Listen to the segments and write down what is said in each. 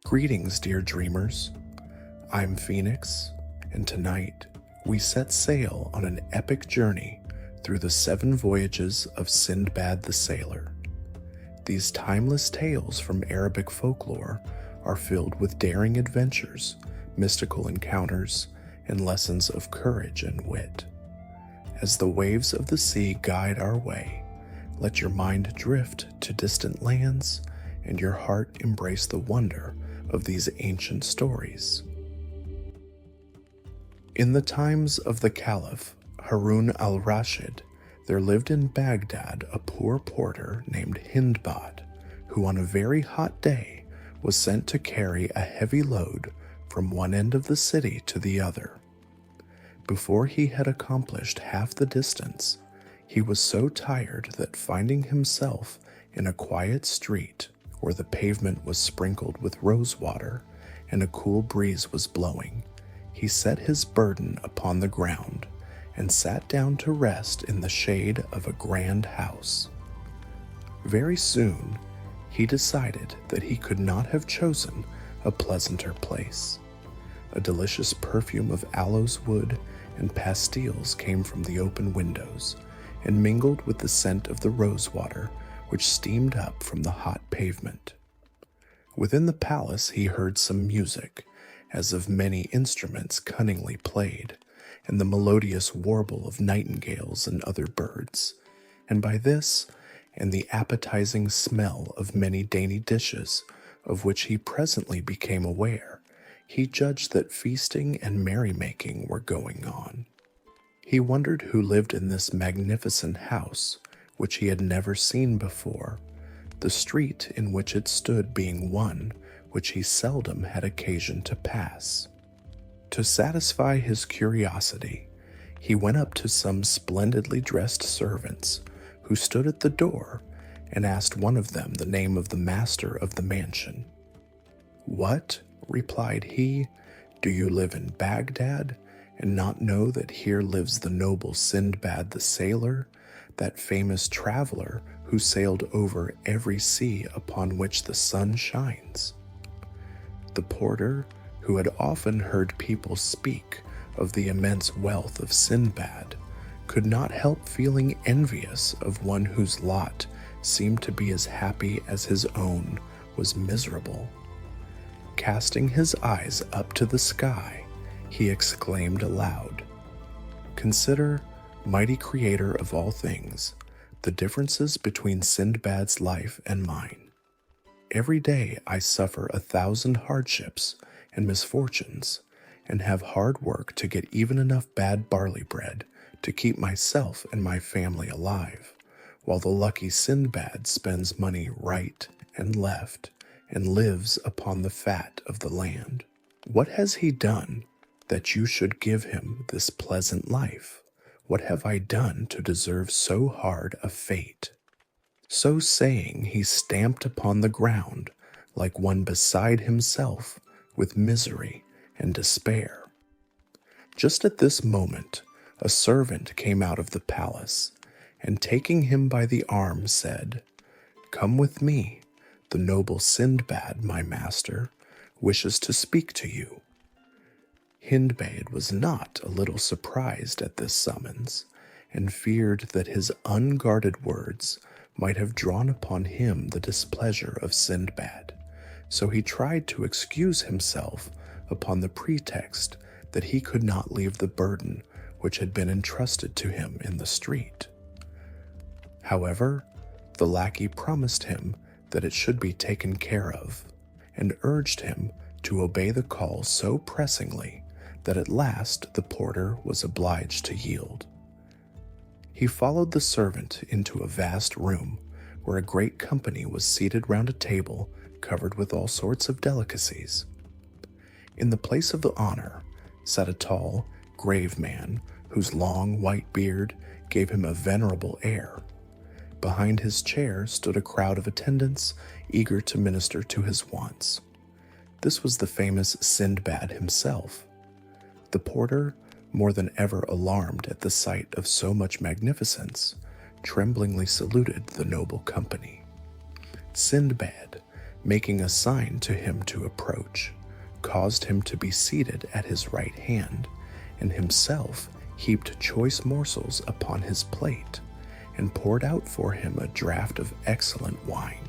Greetings, dear dreamers. I'm Phoenix, and tonight we set sail on an epic journey through the 7 voyages of Sindbad the Sailor. These timeless tales from Arabic folklore are filled with daring adventures, mystical encounters, and lessons of courage and wit. As the waves of the sea guide our way, let your mind drift to distant lands and your heart embrace the wonder of these ancient stories. In the times of the Caliph Harun al-Rashid, there lived in Baghdad a poor porter named Sindbad, who on a very hot day was sent to carry a heavy load from one end of the city to the other. Before he had accomplished half the distance, he was so tired that finding himself in a quiet street where the pavement was sprinkled with rose water and a cool breeze was blowing, he set his burden upon the ground and sat down to rest in the shade of a grand house. Very soon, he decided that he could not have chosen a pleasanter place. A delicious perfume of aloes wood and pastilles came from the open windows and mingled with the scent of the rose water which steamed up from the hot pavement. Within the palace he heard some music, as of many instruments cunningly played, and the melodious warble of nightingales and other birds, and by this, and the appetizing smell of many dainty dishes, of which he presently became aware, he judged that feasting and merrymaking were going on. He wondered who lived in this magnificent house, which he had never seen before, the street in which it stood being one which he seldom had occasion to pass. To satisfy his curiosity, he went up to some splendidly dressed servants who stood at the door and asked one of them the name of the master of the mansion. "What?" replied he, "do you live in Baghdad and not know that here lives the noble Sindbad the Sailor, that famous traveler who sailed over every sea upon which the sun shines?" The porter, who had often heard people speak of the immense wealth of Sindbad, could not help feeling envious of one whose lot seemed to be as happy as his own was miserable. Casting his eyes up to the sky, he exclaimed aloud, "Consider, mighty creator of all things, the differences between Sindbad's life and mine. Every day I suffer 1,000 hardships and misfortunes, and have hard work to get even enough bad barley bread to keep myself and my family alive, while the lucky Sindbad spends money right and left and lives upon the fat of the land. What has he done that you should give him this pleasant life? What have I done to deserve so hard a fate?" So saying, he stamped upon the ground like one beside himself with misery and despair. Just at this moment, a servant came out of the palace, and taking him by the arm said, "Come with me. The noble Sindbad, my master, wishes to speak to you." Sindbad was not a little surprised at this summons, and feared that his unguarded words might have drawn upon him the displeasure of Sindbad, so he tried to excuse himself upon the pretext that he could not leave the burden which had been entrusted to him in the street. However, the lackey promised him that it should be taken care of, and urged him to obey the call so pressingly that at last the porter was obliged to yield. He followed the servant into a vast room where a great company was seated round a table covered with all sorts of delicacies. In the place of the honor sat a tall, grave man whose long white beard gave him a venerable air. Behind his chair stood a crowd of attendants eager to minister to his wants. This was the famous Sindbad himself. The porter, more than ever alarmed at the sight of so much magnificence, tremblingly saluted the noble company. Sindbad, making a sign to him to approach, caused him to be seated at his right hand, and himself heaped choice morsels upon his plate, and poured out for him a draught of excellent wine,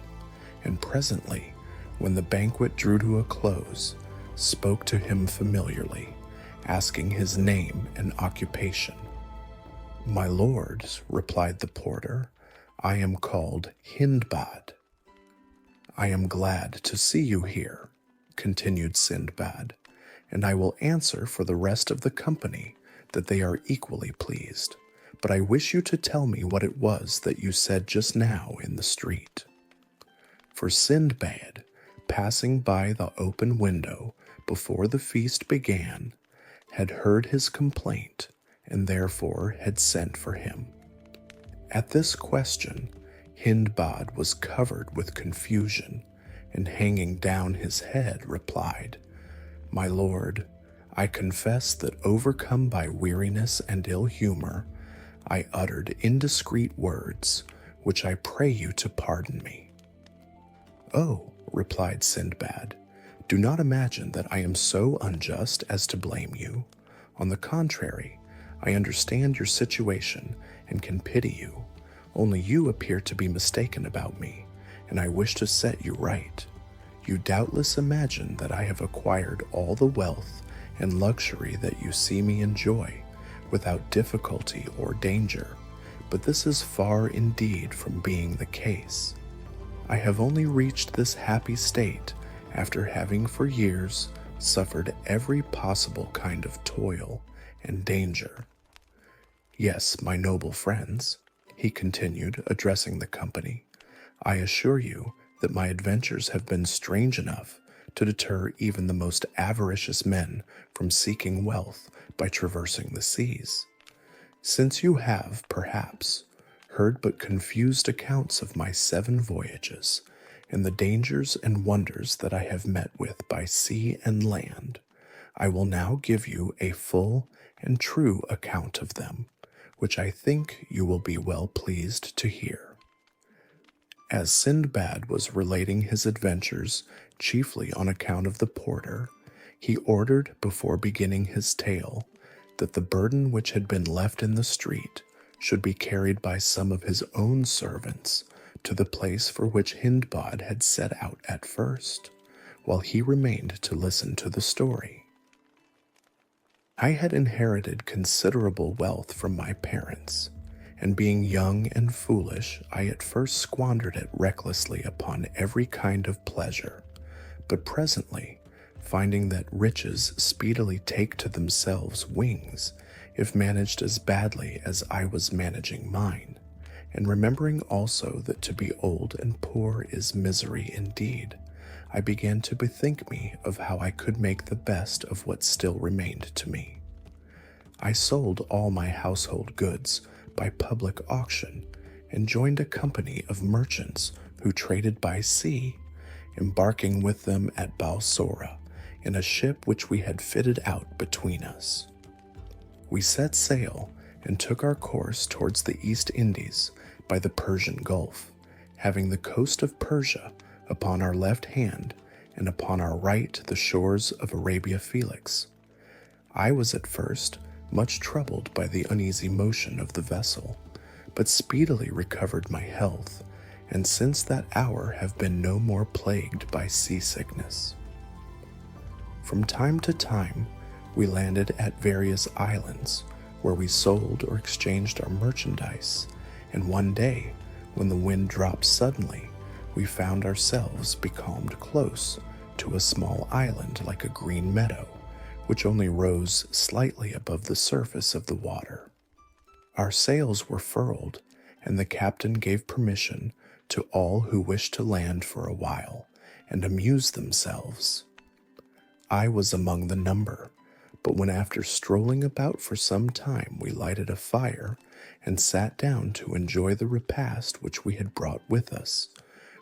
and presently, when the banquet drew to a close, spoke to him familiarly, asking his name and occupation. "My lords," replied the porter, "I am called Hindbad." "I am glad to see you here," continued Sindbad, "and I will answer for the rest of the company that they are equally pleased. But I wish you to tell me what it was that you said just now in the street." For Sindbad, passing by the open window before the feast began, had heard his complaint and therefore had sent for him. At this question, Hindbad was covered with confusion, and hanging down his head replied, "My lord, I confess that overcome by weariness and ill humor, I uttered indiscreet words, which I pray you to pardon me." "Oh," replied Sindbad, "do not imagine that I am so unjust as to blame you. On the contrary, I understand your situation and can pity you. Only you appear to be mistaken about me, and I wish to set you right. You doubtless imagine that I have acquired all the wealth and luxury that you see me enjoy, without difficulty or danger, but this is far indeed from being the case. I have only reached this happy state after having for years suffered every possible kind of toil and danger. Yes, my noble friends," he continued, addressing the company, "I assure you that my adventures have been strange enough to deter even the most avaricious men from seeking wealth by traversing the seas. Since you have, perhaps, heard but confused accounts of my 7 voyages, and the dangers and wonders that I have met with by sea and land, I will now give you a full and true account of them, which I think you will be well pleased to hear." As Sindbad was relating his adventures chiefly on account of the porter, he ordered, before beginning his tale, that the burden which had been left in the street should be carried by some of his own servants to the place for which Hindbad had set out at first, while he remained to listen to the story. I had inherited considerable wealth from my parents, and being young and foolish, I at first squandered it recklessly upon every kind of pleasure, but presently, finding that riches speedily take to themselves wings if managed as badly as I was managing mine, and remembering also that to be old and poor is misery indeed, I began to bethink me of how I could make the best of what still remained to me. I sold all my household goods by public auction and joined a company of merchants who traded by sea, embarking with them at Balsora in a ship which we had fitted out between us. We set sail and took our course towards the East Indies by the Persian Gulf, having the coast of Persia upon our left hand and upon our right the shores of Arabia Felix. I was at first much troubled by the uneasy motion of the vessel, but speedily recovered my health, and since that hour have been no more plagued by seasickness. From time to time, we landed at various islands, where we sold or exchanged our merchandise, and one day, when the wind dropped suddenly, we found ourselves becalmed close to a small island like a green meadow, which only rose slightly above the surface of the water. Our sails were furled, and the captain gave permission to all who wished to land for a while and amuse themselves. I was among the number, but when after strolling about for some time we lighted a fire and sat down to enjoy the repast which we had brought with us,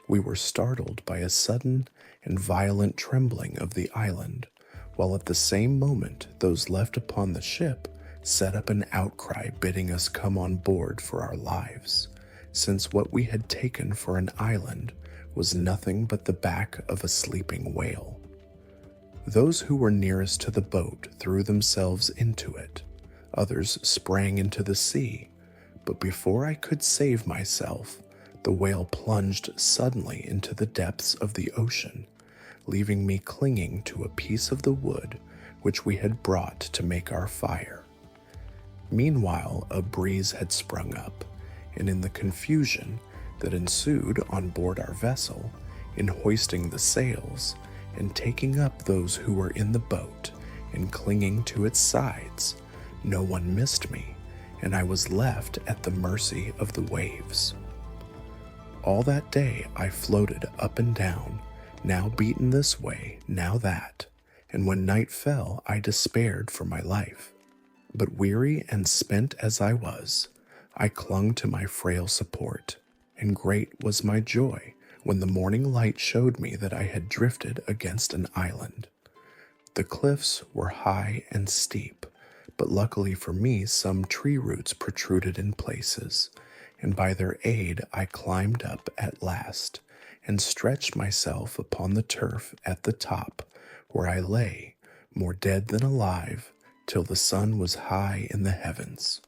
we were startled by a sudden and violent trembling of the island, while at the same moment those left upon the ship set up an outcry bidding us come on board for our lives, since what we had taken for an island was nothing but the back of a sleeping whale. Those who were nearest to the boat threw themselves into it. Others sprang into the sea, but before I could save myself, the whale plunged suddenly into the depths of the ocean, leaving me clinging to a piece of the wood which we had brought to make our fire. Meanwhile, a breeze had sprung up, and in the confusion that ensued on board our vessel, in hoisting the sails and taking up those who were in the boat and clinging to its sides, no one missed me, and I was left at the mercy of the waves. All that day I floated up and down, now beaten this way, now that, and when night fell I despaired for my life. But weary and spent as I was, I clung to my frail support, and great was my joy when the morning light showed me that I had drifted against an island. The cliffs were high and steep, but luckily for me some tree roots protruded in places, and by their aid I climbed up at last, and stretched myself upon the turf at the top, where I lay, more dead than alive, till the sun was high in the heavens.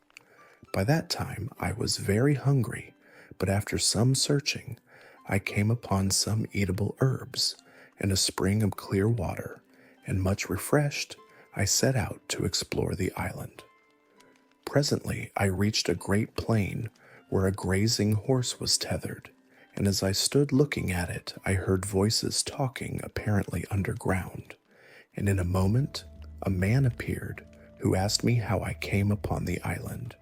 By that time I was very hungry, but after some searching, I came upon some eatable herbs, and a spring of clear water, and much refreshed, I set out to explore the island. Presently I reached a great plain where a grazing horse was tethered, and as I stood looking at it, I heard voices talking apparently underground, and in a moment a man appeared who asked me how I came upon the island.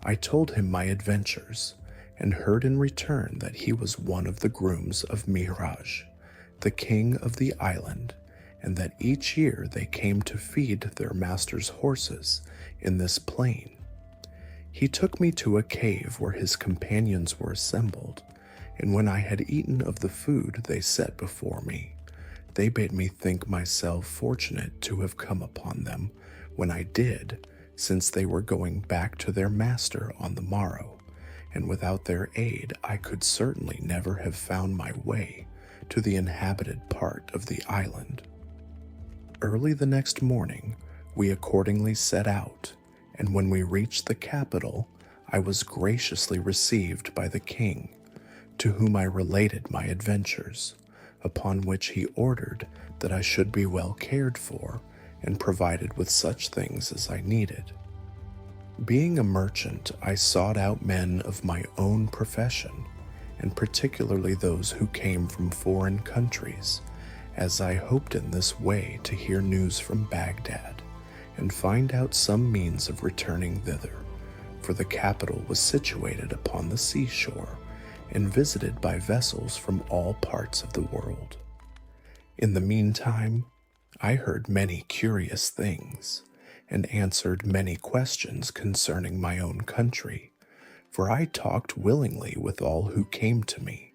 I told him my adventures, and heard in return that he was one of the grooms of Miraj, the king of the island, and that each year they came to feed their master's horses in this plain. He took me to a cave where his companions were assembled, and when I had eaten of the food they set before me, they bade me think myself fortunate to have come upon them when I did, since they were going back to their master on the morrow, and without their aid I could certainly never have found my way to the inhabited part of the island. Early the next morning, we accordingly set out, and when we reached the capital, I was graciously received by the king, to whom I related my adventures, upon which he ordered that I should be well cared for and provided with such things as I needed. Being a merchant, I sought out men of my own profession, and particularly those who came from foreign countries, as I hoped in this way to hear news from Baghdad, and find out some means of returning thither, for the capital was situated upon the seashore, and visited by vessels from all parts of the world. In the meantime, I heard many curious things, and answered many questions concerning my own country, for I talked willingly with all who came to me.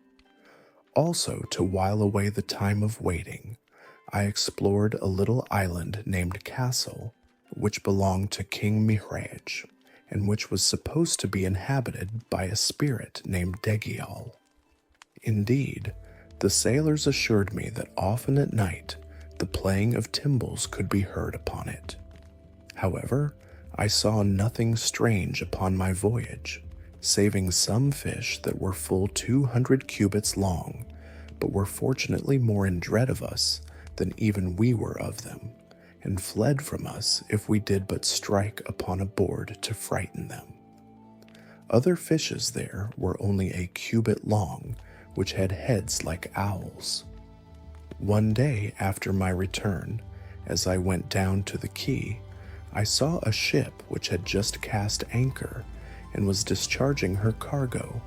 Also, to while away the time of waiting, I explored a little island named Castle, which belonged to King Mihraj, and which was supposed to be inhabited by a spirit named Degial. Indeed, the sailors assured me that often at night the playing of timbrels could be heard upon it. However, I saw nothing strange upon my voyage, saving some fish that were full 200 cubits long, but were fortunately more in dread of us than even we were of them, and fled from us if we did but strike upon a board to frighten them. Other fishes there were only a cubit long, which had heads like owls. One day after my return, as I went down to the quay, I saw a ship which had just cast anchor and was discharging her cargo,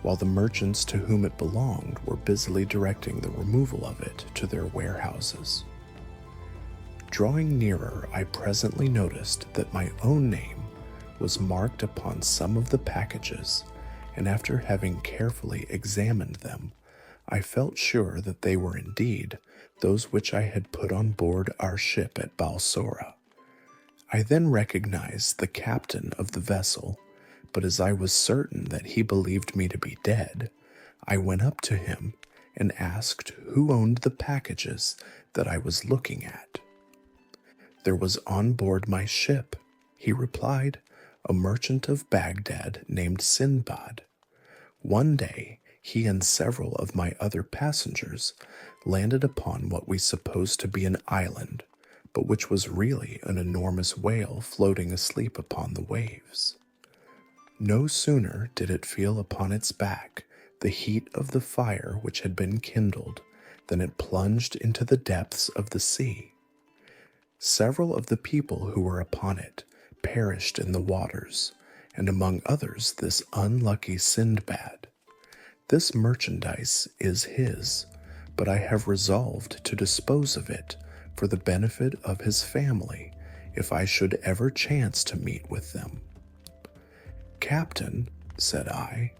while the merchants to whom it belonged were busily directing the removal of it to their warehouses. Drawing nearer, I presently noticed that my own name was marked upon some of the packages, and after having carefully examined them, I felt sure that they were indeed those which I had put on board our ship at Balsora. I then recognized the captain of the vessel, but as I was certain that he believed me to be dead, I went up to him and asked who owned the packages that I was looking at. "There was on board my ship," he replied, "a merchant of Baghdad named Sindbad. One day, he and several of my other passengers landed upon what we supposed to be an island, but which was really an enormous whale floating asleep upon the waves. No sooner did it feel upon its back the heat of the fire which had been kindled than it plunged into the depths of the sea. Several of the people who were upon it perished in the waters, and among others this unlucky Sindbad. This merchandise is his, but I have resolved to dispose of it for the benefit of his family if I should ever chance to meet with them." "Captain," said I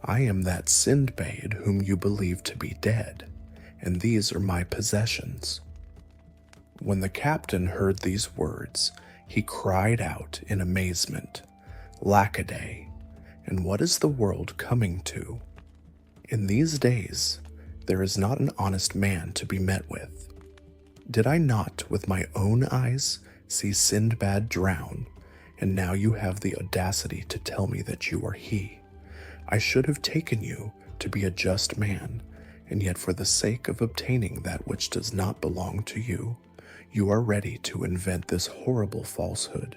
am that Sindbad whom you believe to be dead, and these are my possessions." When the captain heard these words, he cried out in amazement, "Lackaday! And what is the world coming to? In these days, there is not an honest man to be met with. Did I not with my own eyes see Sindbad drown, and now you have the audacity to tell me that you are he? I should have taken you to be a just man, and yet for the sake of obtaining that which does not belong to you, you are ready to invent this horrible falsehood.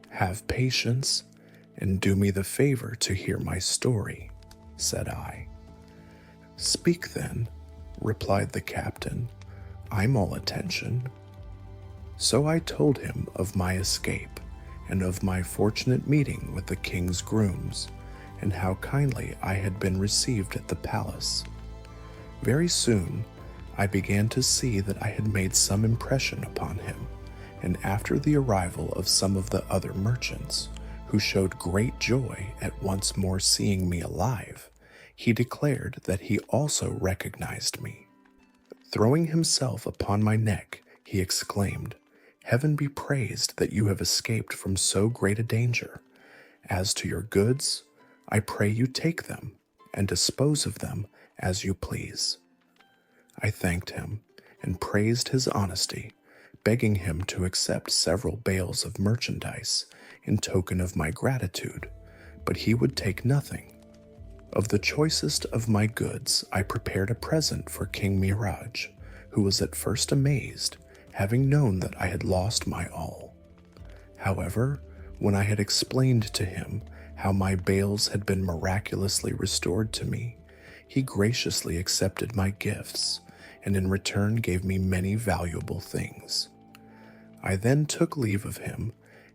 Have patience, and do me the favor to hear my story," said I. "Speak then," replied the captain. "I'm all attention." So I told him of my escape, and of my fortunate meeting with the king's grooms, and how kindly I had been received at the palace. Very soon, I began to see that I had made some impression upon him, and after the arrival of some of the other merchants, who showed great joy at once more seeing me alive, he declared that he also recognized me. Throwing himself upon my neck, he exclaimed, "Heaven be praised that you have escaped from so great a danger. As to your goods, I pray you take them, and dispose of them as you please." I thanked him, and praised his honesty, begging him to accept several bales of merchandise in token of my gratitude, but he would take nothing. Of the choicest of my goods I prepared a present for King Miraj, who was at first amazed, having known that I had lost my all. However, when I had explained to him how my bales had been miraculously restored to me, he graciously accepted my gifts, and in return gave me many valuable things. I then took leave of him,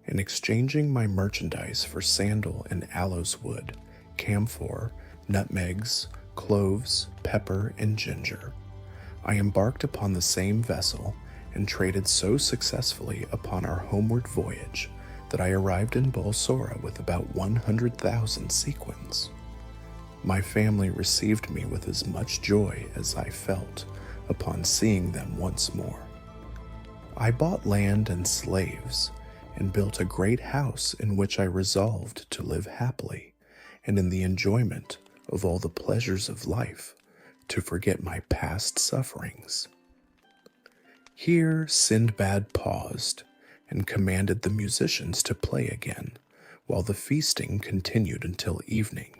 and exchanging my merchandise for sandal and aloes wood, camphor, nutmegs, cloves, pepper, and ginger, I embarked upon the same vessel and traded so successfully upon our homeward voyage that I arrived in Balsora with about 100,000 sequins. My family received me with as much joy as I felt upon seeing them once more. I bought land and slaves, and built a great house in which I resolved to live happily, and in the enjoyment of all the pleasures of life, to forget my past sufferings. Here Sindbad paused, and commanded the musicians to play again, while the feasting continued until evening.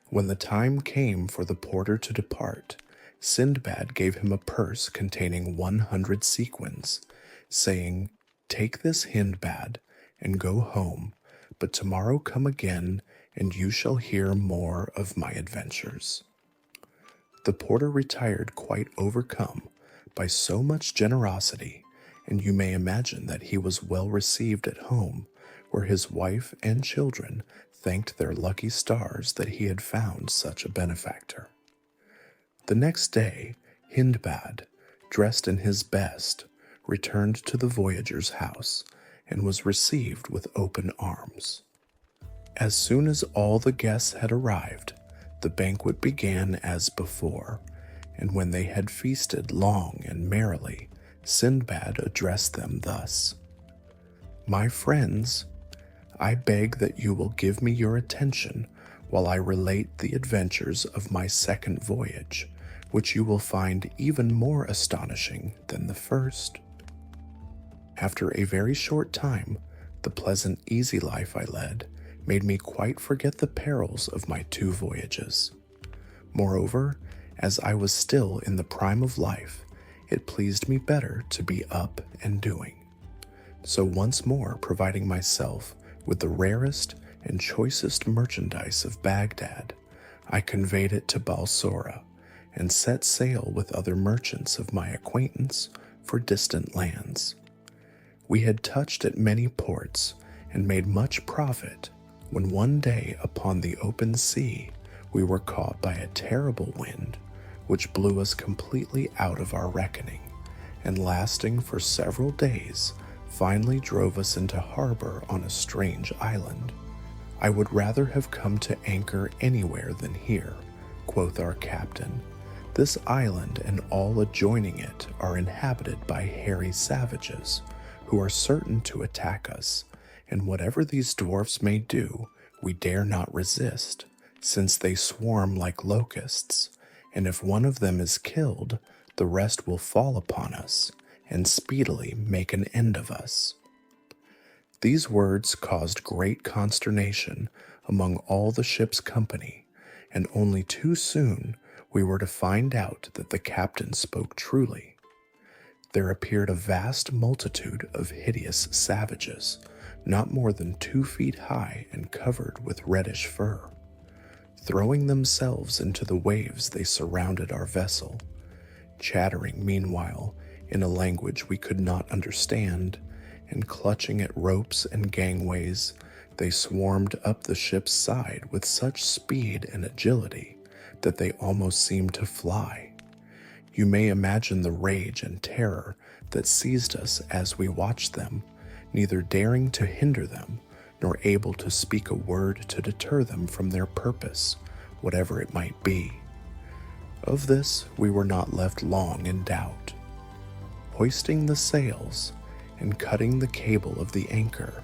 When the time came for the porter to depart, Sindbad gave him a purse containing 100 sequins, saying, "Take this Hindbad and go home, but tomorrow come again, and you shall hear more of my adventures." The porter retired quite overcome by so much generosity, and you may imagine that he was well received at home, where his wife and children thanked their lucky stars that he had found such a benefactor. The next day, Hindbad, dressed in his best, returned to the Voyager's house, and was received with open arms. As soon as all the guests had arrived, the banquet began as before, and when they had feasted long and merrily, Sindbad addressed them thus: "My friends, I beg that you will give me your attention while I relate the adventures of my second voyage, which you will find even more astonishing than the first. After a very short time, the pleasant, easy life I led made me quite forget the perils of my 2 voyages. Moreover, as I was still in the prime of life, it pleased me better to be up and doing. So once more providing myself with the rarest and choicest merchandise of Baghdad, I conveyed it to Balsora and set sail with other merchants of my acquaintance for distant lands. We had touched at many ports and made much profit when one day upon the open sea we were caught by a terrible wind which blew us completely out of our reckoning, and lasting for several days finally drove us into harbor on a strange island. I would rather have come to anchor anywhere than here, quoth our captain. This island and all adjoining it are inhabited by hairy savages, who are certain to attack us, and whatever these dwarfs may do, we dare not resist, since they swarm like locusts, and if one of them is killed, the rest will fall upon us, and speedily make an end of us. These words caused great consternation among all the ship's company, and only too soon we were to find out that the captain spoke truly. There appeared a vast multitude of hideous savages, not more than 2 feet high and covered with reddish fur. Throwing themselves into the waves, they surrounded our vessel, chattering meanwhile in a language we could not understand, and clutching at ropes and gangways, they swarmed up the ship's side with such speed and agility that they almost seemed to fly. You may imagine the rage and terror that seized us as we watched them, neither daring to hinder them, nor able to speak a word to deter them from their purpose, whatever it might be. Of this we were not left long in doubt. Hoisting the sails and cutting the cable of the anchor,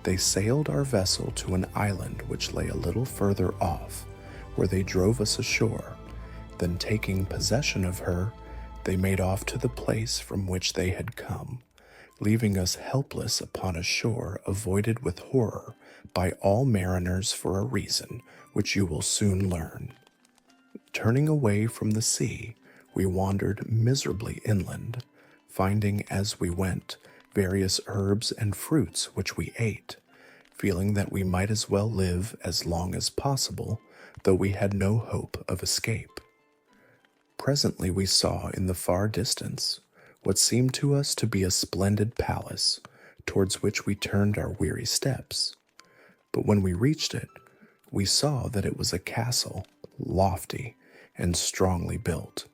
they sailed our vessel to an island which lay a little further off, where they drove us ashore. Then taking possession of her, they made off to the place from which they had come, leaving us helpless upon a shore avoided with horror by all mariners for a reason which you will soon learn. Turning away from the sea, we wandered miserably inland, finding as we went various herbs and fruits which we ate, feeling that we might as well live as long as possible, though we had no hope of escape. Presently we saw in the far distance what seemed to us to be a splendid palace, towards which we turned our weary steps. But when we reached it, we saw that it was a castle, lofty and strongly built.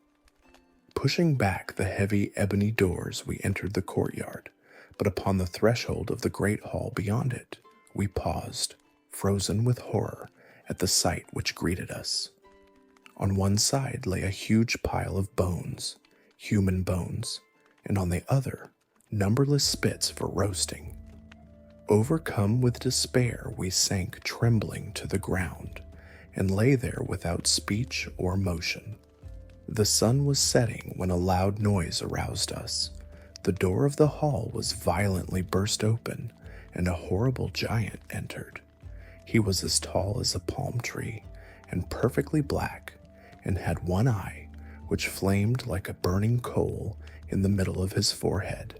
Pushing back the heavy ebony doors, we entered the courtyard, but upon the threshold of the great hall beyond it, we paused, frozen with horror at the sight which greeted us. On one side lay a huge pile of bones, human bones, and on the other, numberless spits for roasting. Overcome with despair, we sank trembling to the ground, and lay there without speech or motion. The sun was setting when a loud noise aroused us. The door of the hall was violently burst open, and a horrible giant entered. He was as tall as a palm tree, and perfectly black, and had one eye, which flamed like a burning coal in the middle of his forehead.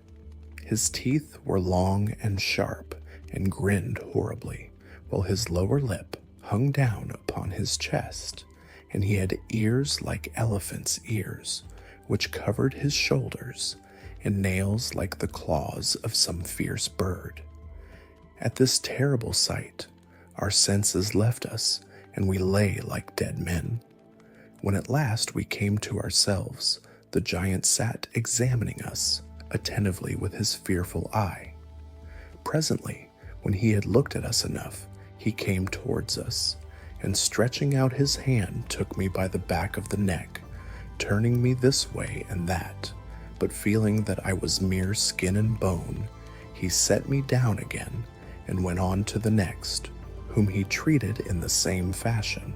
His teeth were long and sharp, and grinned horribly, while his lower lip hung down upon his chest, and he had ears like elephant's ears, which covered his shoulders, and nails like the claws of some fierce bird. At this terrible sight, our senses left us, and we lay like dead men. When at last we came to ourselves, the giant sat examining us attentively with his fearful eye. Presently, when he had looked at us enough, he came towards us, and stretching out his hand took me by the back of the neck, turning me this way and that, but feeling that I was mere skin and bone, he set me down again and went on to the next, whom he treated in the same fashion.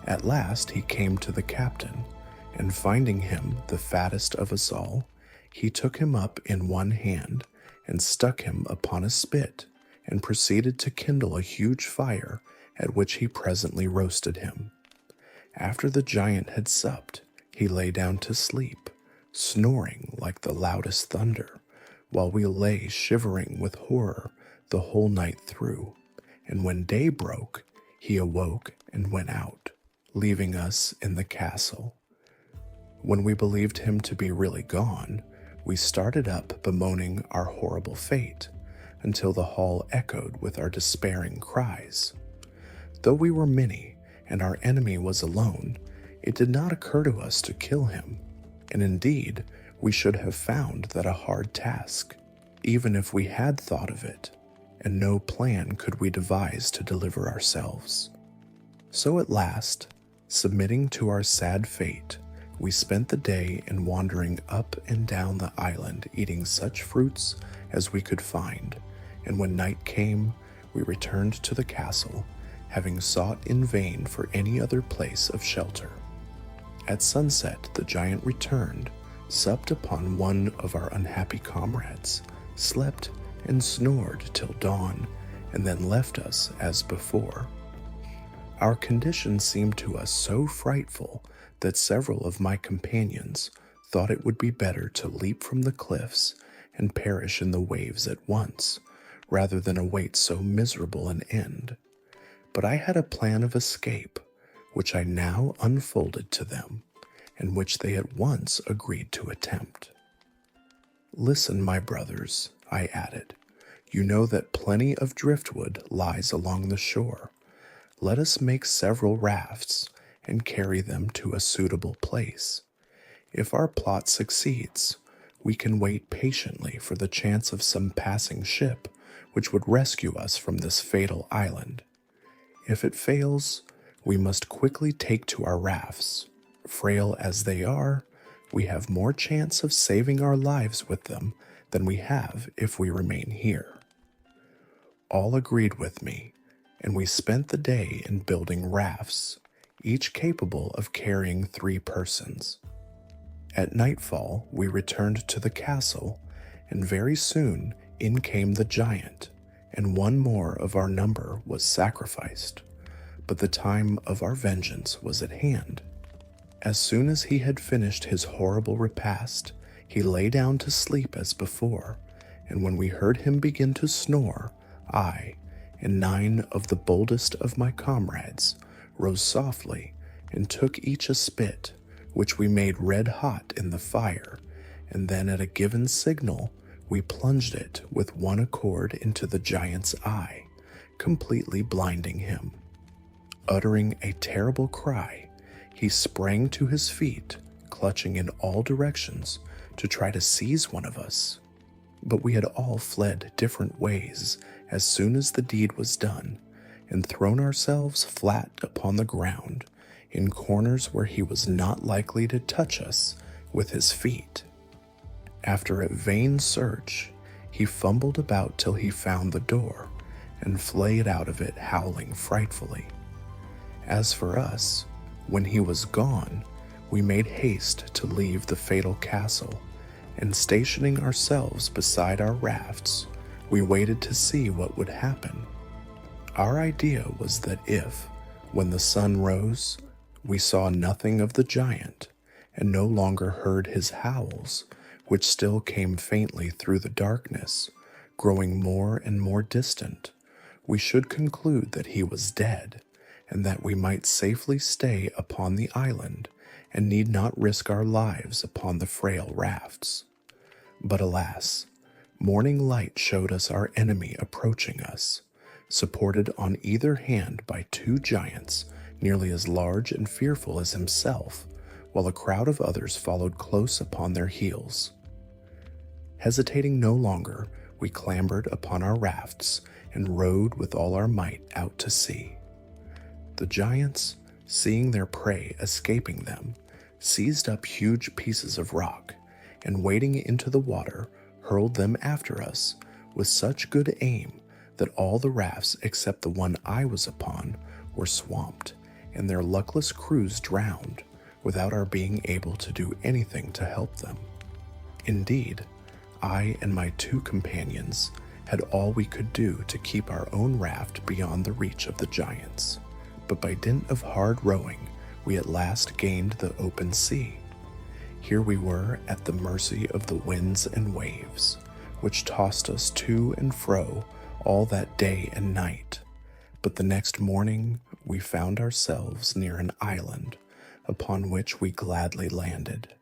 At last he came to the captain, and finding him the fattest of us all, he took him up in one hand and stuck him upon a spit, and proceeded to kindle a huge fire, at which he presently roasted him. After the giant had supped, he lay down to sleep, snoring like the loudest thunder, while we lay shivering with horror the whole night through. And when day broke, he awoke and went out, leaving us in the castle. When we believed him to be really gone, we started up bemoaning our horrible fate, until the hall echoed with our despairing cries. Though we were many, and our enemy was alone, it did not occur to us to kill him, and indeed, we should have found that a hard task, even if we had thought of it, and no plan could we devise to deliver ourselves. So at last, submitting to our sad fate, we spent the day in wandering up and down the island, eating such fruits as we could find, and when night came, we returned to the castle, having sought in vain for any other place of shelter. At sunset the giant returned, supped upon one of our unhappy comrades, slept and snored till dawn, and then left us as before. Our condition seemed to us so frightful that several of my companions thought it would be better to leap from the cliffs and perish in the waves at once, rather than await so miserable an end. But I had a plan of escape, which I now unfolded to them, and which they at once agreed to attempt. Listen, my brothers, I added. You know that plenty of driftwood lies along the shore. Let us make several rafts and carry them to a suitable place. If our plot succeeds, we can wait patiently for the chance of some passing ship which would rescue us from this fatal island. If it fails, we must quickly take to our rafts. Frail as they are, we have more chance of saving our lives with them than we have if we remain here. All agreed with me, and we spent the day in building rafts, each capable of carrying 3 persons. At nightfall, we returned to the castle, and very soon in came the giant, and one more of our number was sacrificed. But the time of our vengeance was at hand. As soon as he had finished his horrible repast, he lay down to sleep as before, and when we heard him begin to snore, I, and 9 of the boldest of my comrades, rose softly and took each a spit, which we made red hot in the fire, and then at a given signal we plunged it with one accord into the giant's eye, completely blinding him. Uttering a terrible cry, he sprang to his feet, clutching in all directions to try to seize one of us. But we had all fled different ways as soon as the deed was done, and thrown ourselves flat upon the ground, in corners where he was not likely to touch us with his feet. After a vain search, he fumbled about till he found the door, and flayed out of it howling frightfully. As for us, when he was gone, we made haste to leave the fatal castle, and stationing ourselves beside our rafts, we waited to see what would happen. Our idea was that if, when the sun rose, we saw nothing of the giant, and no longer heard his howls, which still came faintly through the darkness, growing more and more distant, we should conclude that he was dead, and that we might safely stay upon the island, and need not risk our lives upon the frail rafts. But alas, morning light showed us our enemy approaching us, supported on either hand by 2 giants nearly as large and fearful as himself, while a crowd of others followed close upon their heels. Hesitating no longer, we clambered upon our rafts and rowed with all our might out to sea. The giants, seeing their prey escaping them, seized up huge pieces of rock, and wading into the water, hurled them after us with such good aim that all the rafts except the one I was upon were swamped, and their luckless crews drowned, without our being able to do anything to help them. Indeed, I and my two companions had all we could do to keep our own raft beyond the reach of the giants, but by dint of hard rowing, we at last gained the open sea. Here we were at the mercy of the winds and waves, which tossed us to and fro all that day and night. But the next morning we found ourselves near an island, upon which we gladly landed.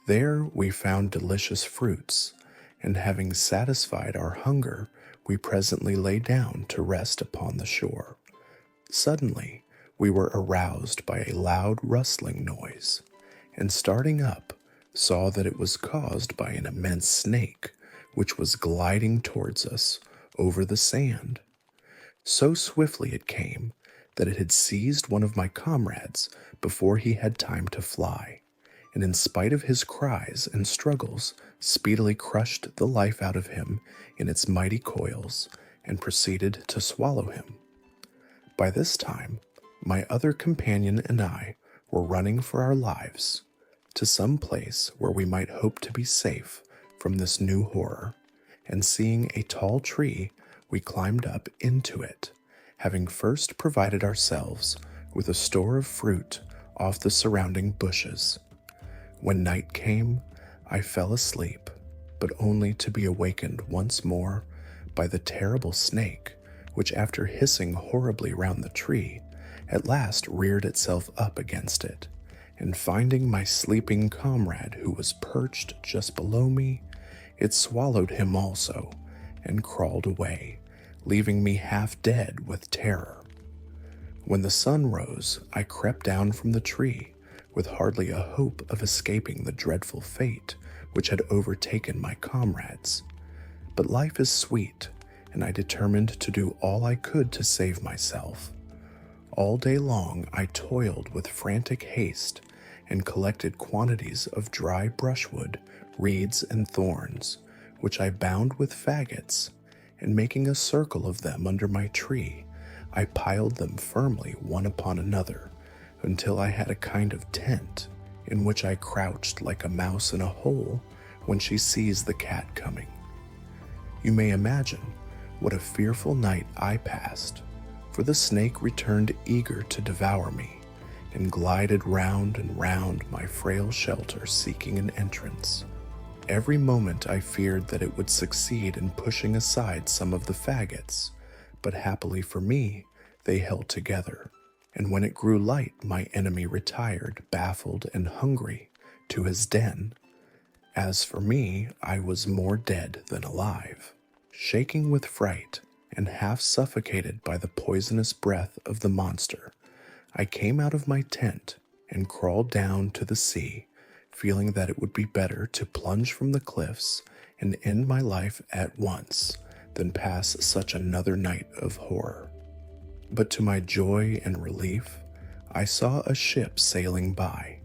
There we found delicious fruits, and having satisfied our hunger, we presently lay down to rest upon the shore. Suddenly we were aroused by a loud rustling noise, and starting up, saw that it was caused by an immense snake, which was gliding towards us over the sand. So swiftly it came that it had seized one of my comrades before he had time to fly, and in spite of his cries and struggles, speedily crushed the life out of him in its mighty coils, and proceeded to swallow him. By this time, my other companion and I were running for our lives to some place where we might hope to be safe from this new horror, and seeing a tall tree, we climbed up into it, having first provided ourselves with a store of fruit off the surrounding bushes. When night came, I fell asleep, but only to be awakened once more by the terrible snake, which, after hissing horribly round the tree, at last reared itself up against it, and finding my sleeping comrade who was perched just below me, it swallowed him also, and crawled away, leaving me half dead with terror. When the sun rose, I crept down from the tree, with hardly a hope of escaping the dreadful fate which had overtaken my comrades. But life is sweet, and I determined to do all I could to save myself. All day long I toiled with frantic haste, and collected quantities of dry brushwood, reeds, and thorns, which I bound with faggots, and making a circle of them under my tree, I piled them firmly one upon another, until I had a kind of tent, in which I crouched like a mouse in a hole when she sees the cat coming. You may imagine what a fearful night I passed, for the snake returned eager to devour me, and glided round and round my frail shelter seeking an entrance. Every moment I feared that it would succeed in pushing aside some of the faggots, but happily for me, they held together, and when it grew light, my enemy retired, baffled and hungry, to his den. As for me, I was more dead than alive. Shaking with fright, and half suffocated by the poisonous breath of the monster, I came out of my tent and crawled down to the sea, feeling that it would be better to plunge from the cliffs and end my life at once than pass such another night of horror. But to my joy and relief, I saw a ship sailing by,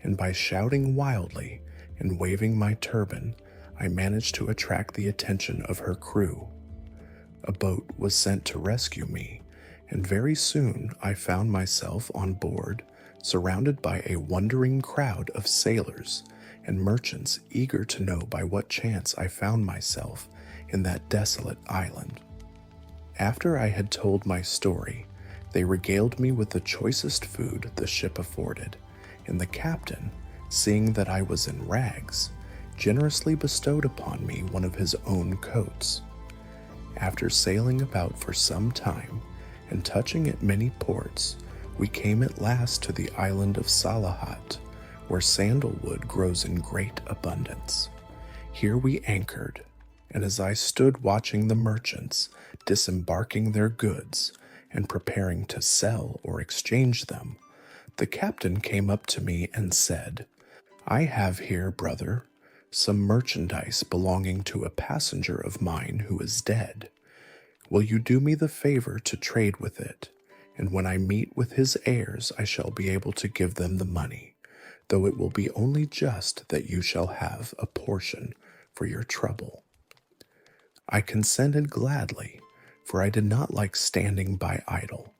and by shouting wildly and waving my turban, I managed to attract the attention of her crew. A boat was sent to rescue me, and very soon I found myself on board, surrounded by a wondering crowd of sailors and merchants eager to know by what chance I found myself in that desolate island. After I had told my story, they regaled me with the choicest food the ship afforded, and the captain, seeing that I was in rags, generously bestowed upon me one of his own coats. After sailing about for some time, and touching at many ports, we came at last to the island of Salahat, where sandalwood grows in great abundance. Here we anchored, and as I stood watching the merchants disembarking their goods and preparing to sell or exchange them, the captain came up to me and said, "I have here, brother, some merchandise belonging to a passenger of mine who is dead. Will you do me the favor to trade with it? And when I meet with his heirs, I shall be able to give them the money, though it will be only just that you shall have a portion for your trouble." I consented gladly, for I did not like standing by idle.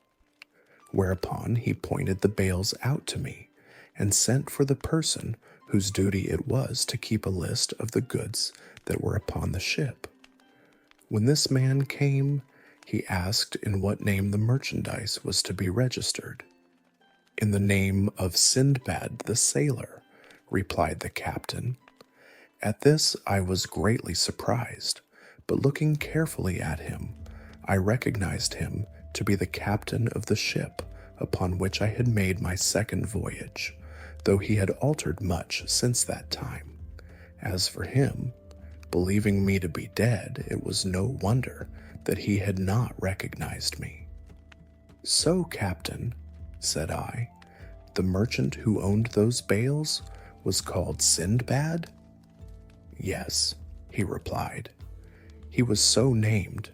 Whereupon he pointed the bales out to me and sent for the person whose duty it was to keep a list of the goods that were upon the ship. When this man came, he asked in what name the merchandise was to be registered. In the name of Sindbad the sailor, replied the captain. At this I was greatly surprised, but looking carefully at him, I recognized him to be the captain of the ship upon which I had made my second voyage, though he had altered much since that time. As for him, believing me to be dead, it was no wonder that he had not recognized me. So, Captain, said I, the merchant who owned those bales was called Sindbad? Yes, he replied. He was so named.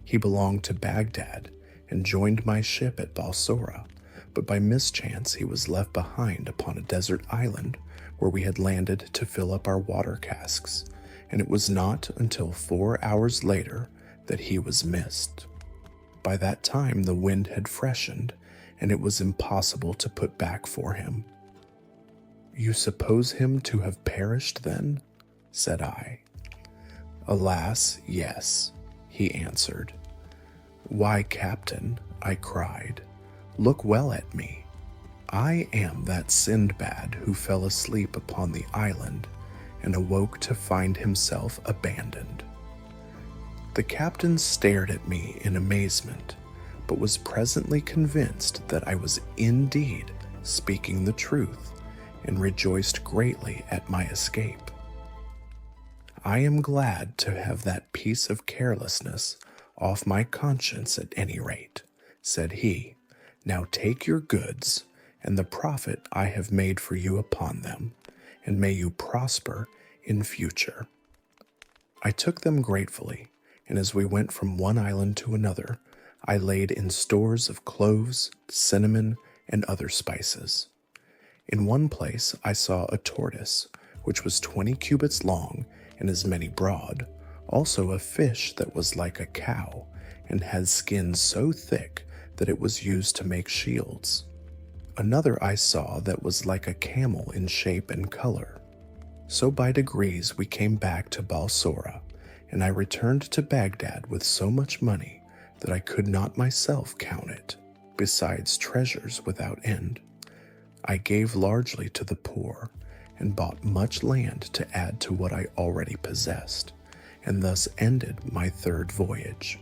He belonged to Baghdad and joined my ship at Balsora, but by mischance he was left behind upon a desert island where we had landed to fill up our water casks, and it was not until 4 hours later that he was missed. By that time the wind had freshened, and it was impossible to put back for him. You suppose him to have perished then? Said I. Alas, yes, he answered. Why, Captain, I cried, look well at me. I am that Sindbad who fell asleep upon the island and awoke to find himself abandoned. The captain stared at me in amazement, but was presently convinced that I was indeed speaking the truth and rejoiced greatly at my escape. I am glad to have that piece of carelessness off my conscience at any rate, said he. Now take your goods and the profit I have made for you upon them, and may you prosper in future. I took them gratefully, and as we went from one island to another, I laid in stores of cloves, cinnamon, and other spices. In one place I saw a tortoise, which was 20 cubits long and as many broad, also a fish that was like a cow, and had skin so thick that it was used to make shields. Another I saw that was like a camel in shape and color. So by degrees we came back to Balsora, and I returned to Baghdad with so much money that I could not myself count it, besides treasures without end. I gave largely to the poor, and bought much land to add to what I already possessed, and thus ended my third voyage.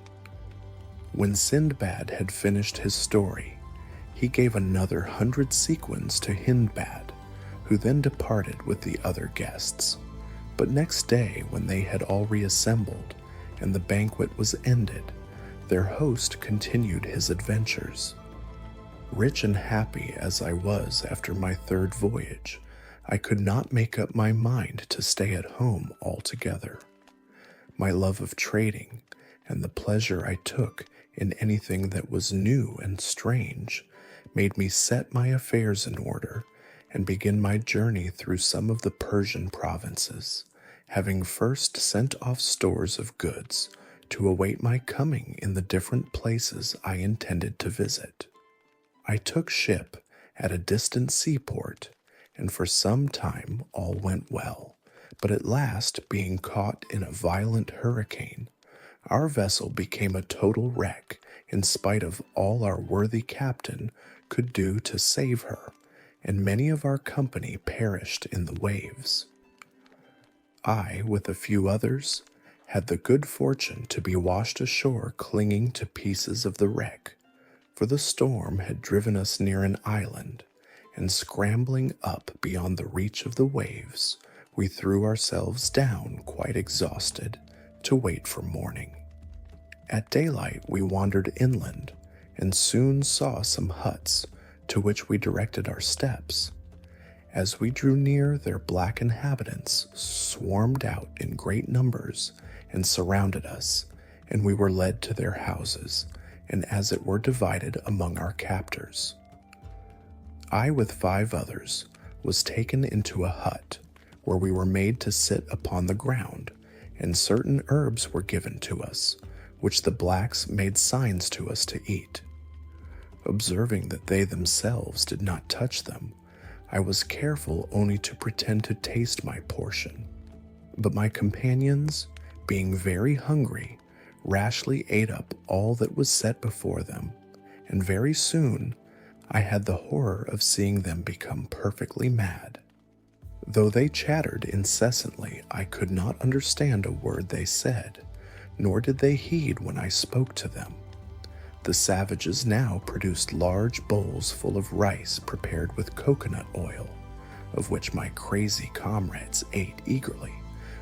When Sindbad had finished his story, he gave another 100 sequins to Hindbad, who then departed with the other guests. But next day, when they had all reassembled, and the banquet was ended, their host continued his adventures. Rich and happy as I was after my third voyage, I could not make up my mind to stay at home altogether. My love of trading, and the pleasure I took in anything that was new and strange, made me set my affairs in order and begin my journey through some of the Persian provinces, having first sent off stores of goods to await my coming in the different places I intended to visit. I took ship at a distant seaport, and for some time all went well, but at last, being caught in a violent hurricane, our vessel became a total wreck in spite of all our worthy captain could do to save her, and many of our company perished in the waves. I, with a few others, had the good fortune to be washed ashore clinging to pieces of the wreck, for the storm had driven us near an island, and scrambling up beyond the reach of the waves, we threw ourselves down quite exhausted to wait for morning. At daylight we wandered inland, and soon saw some huts, to which we directed our steps. As we drew near, their black inhabitants swarmed out in great numbers and surrounded us, and we were led to their houses, and as it were divided among our captors. I, with 5 others, was taken into a hut, where we were made to sit upon the ground, and certain herbs were given to us, which the blacks made signs to us to eat. Observing that they themselves did not touch them, I was careful only to pretend to taste my portion. But my companions, being very hungry, rashly ate up all that was set before them, and very soon I had the horror of seeing them become perfectly mad. Though they chattered incessantly, I could not understand a word they said, nor did they heed when I spoke to them. The savages now produced large bowls full of rice prepared with coconut oil, of which my crazy comrades ate eagerly,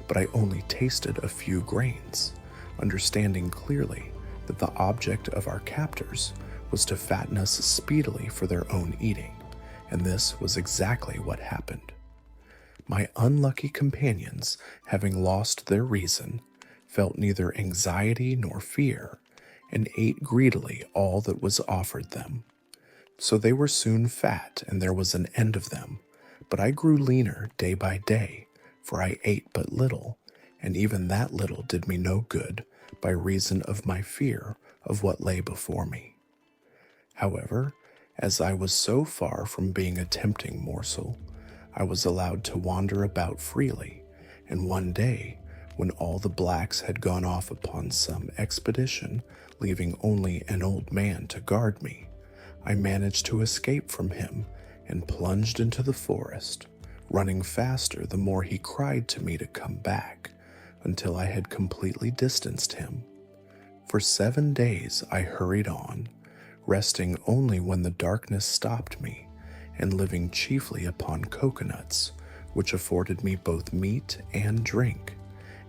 but I only tasted a few grains, understanding clearly that the object of our captors was to fatten us speedily for their own eating, and this was exactly what happened. My unlucky companions, having lost their reason, felt neither anxiety nor fear, and ate greedily all that was offered them. So they were soon fat, and there was an end of them, but I grew leaner day by day, for I ate but little, and even that little did me no good by reason of my fear of what lay before me. However, as I was so far from being a tempting morsel, I was allowed to wander about freely, and one day, when all the blacks had gone off upon some expedition, leaving only an old man to guard me, I managed to escape from him and plunged into the forest, running faster the more he cried to me to come back, until I had completely distanced him. For 7 days I hurried on, resting only when the darkness stopped me, and living chiefly upon coconuts, which afforded me both meat and drink.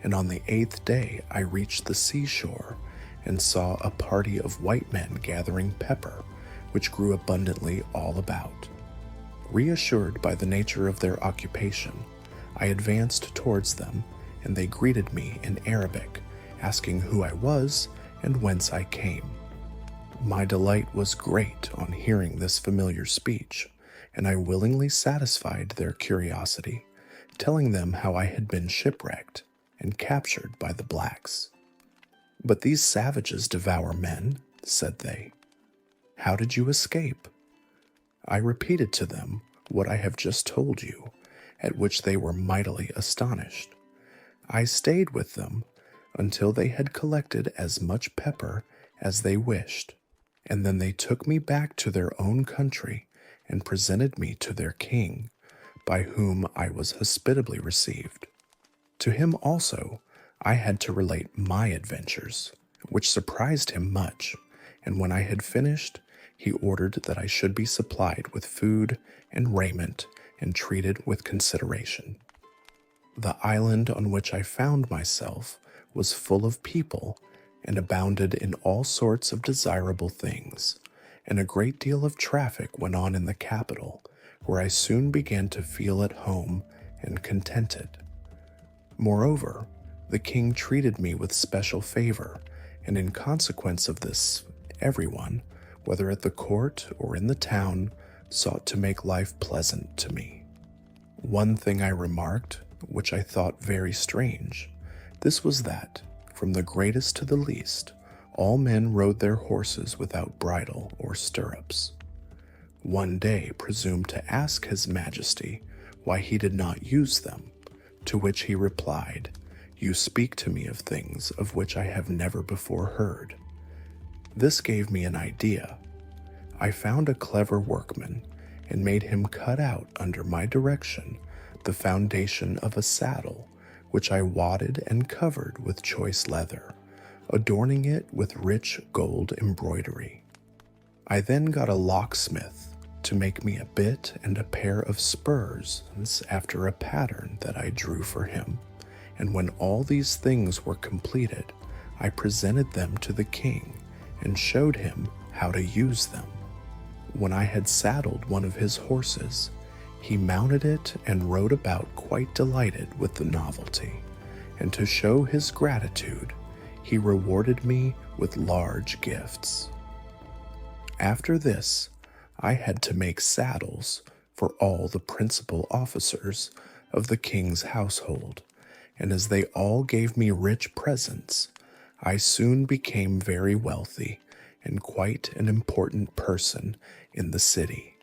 And on the 8th day I reached the seashore, and saw a party of white men gathering pepper, which grew abundantly all about. Reassured by the nature of their occupation, I advanced towards them, and they greeted me in Arabic, asking who I was and whence I came. My delight was great on hearing this familiar speech, and I willingly satisfied their curiosity, telling them how I had been shipwrecked and captured by the blacks. "But these savages devour men," said they. "How did you escape?" I repeated to them what I have just told you, at which they were mightily astonished. I stayed with them until they had collected as much pepper as they wished, and then they took me back to their own country and presented me to their king, by whom I was hospitably received. To him also I had to relate my adventures, which surprised him much, and when I had finished, he ordered that I should be supplied with food and raiment and treated with consideration. The island on which I found myself was full of people and abounded in all sorts of desirable things, and a great deal of traffic went on in the capital, where I soon began to feel at home and contented. Moreover, the king treated me with special favor, and in consequence of this, everyone, whether at the court or in the town, sought to make life pleasant to me. One thing I remarked, which I thought very strange, this was that, from the greatest to the least, all men rode their horses without bridle or stirrups. One day presumed to ask his majesty why he did not use them, to which he replied, "You speak to me of things of which I have never before heard." This gave me an idea. I found a clever workman and made him cut out under my direction the foundation of a saddle, which I wadded and covered with choice leather, adorning it with rich gold embroidery. I then got a locksmith to make me a bit and a pair of spurs after a pattern that I drew for him, and when all these things were completed, I presented them to the king and showed him how to use them. When I had saddled one of his horses, he mounted it and rode about quite delighted with the novelty, and to show his gratitude, he rewarded me with large gifts. After this, I had to make saddles for all the principal officers of the king's household, and as they all gave me rich presents, I soon became very wealthy and quite an important person in the city.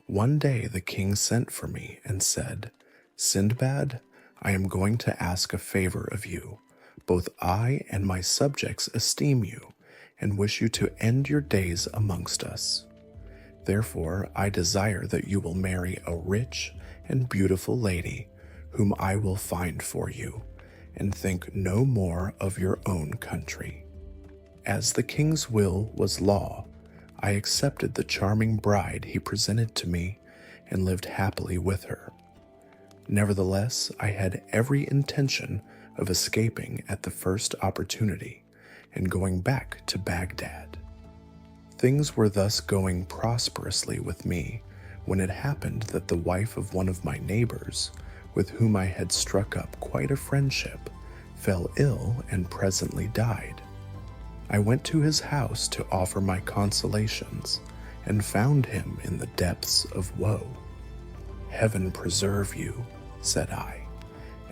One day the king sent for me and said, "Sindbad, I am going to ask a favor of you. Both I and my subjects esteem you and wish you to end your days amongst us. Therefore, I desire that you will marry a rich and beautiful lady whom I will find for you, and think no more of your own country." As the king's will was law, I accepted the charming bride he presented to me and lived happily with her. Nevertheless, I had every intention of escaping at the first opportunity and going back to Baghdad. Things were thus going prosperously with me when it happened that the wife of one of my neighbors, with whom I had struck up quite a friendship, fell ill and presently died. I went to his house to offer my consolations and found him in the depths of woe. "Heaven preserve you," said I,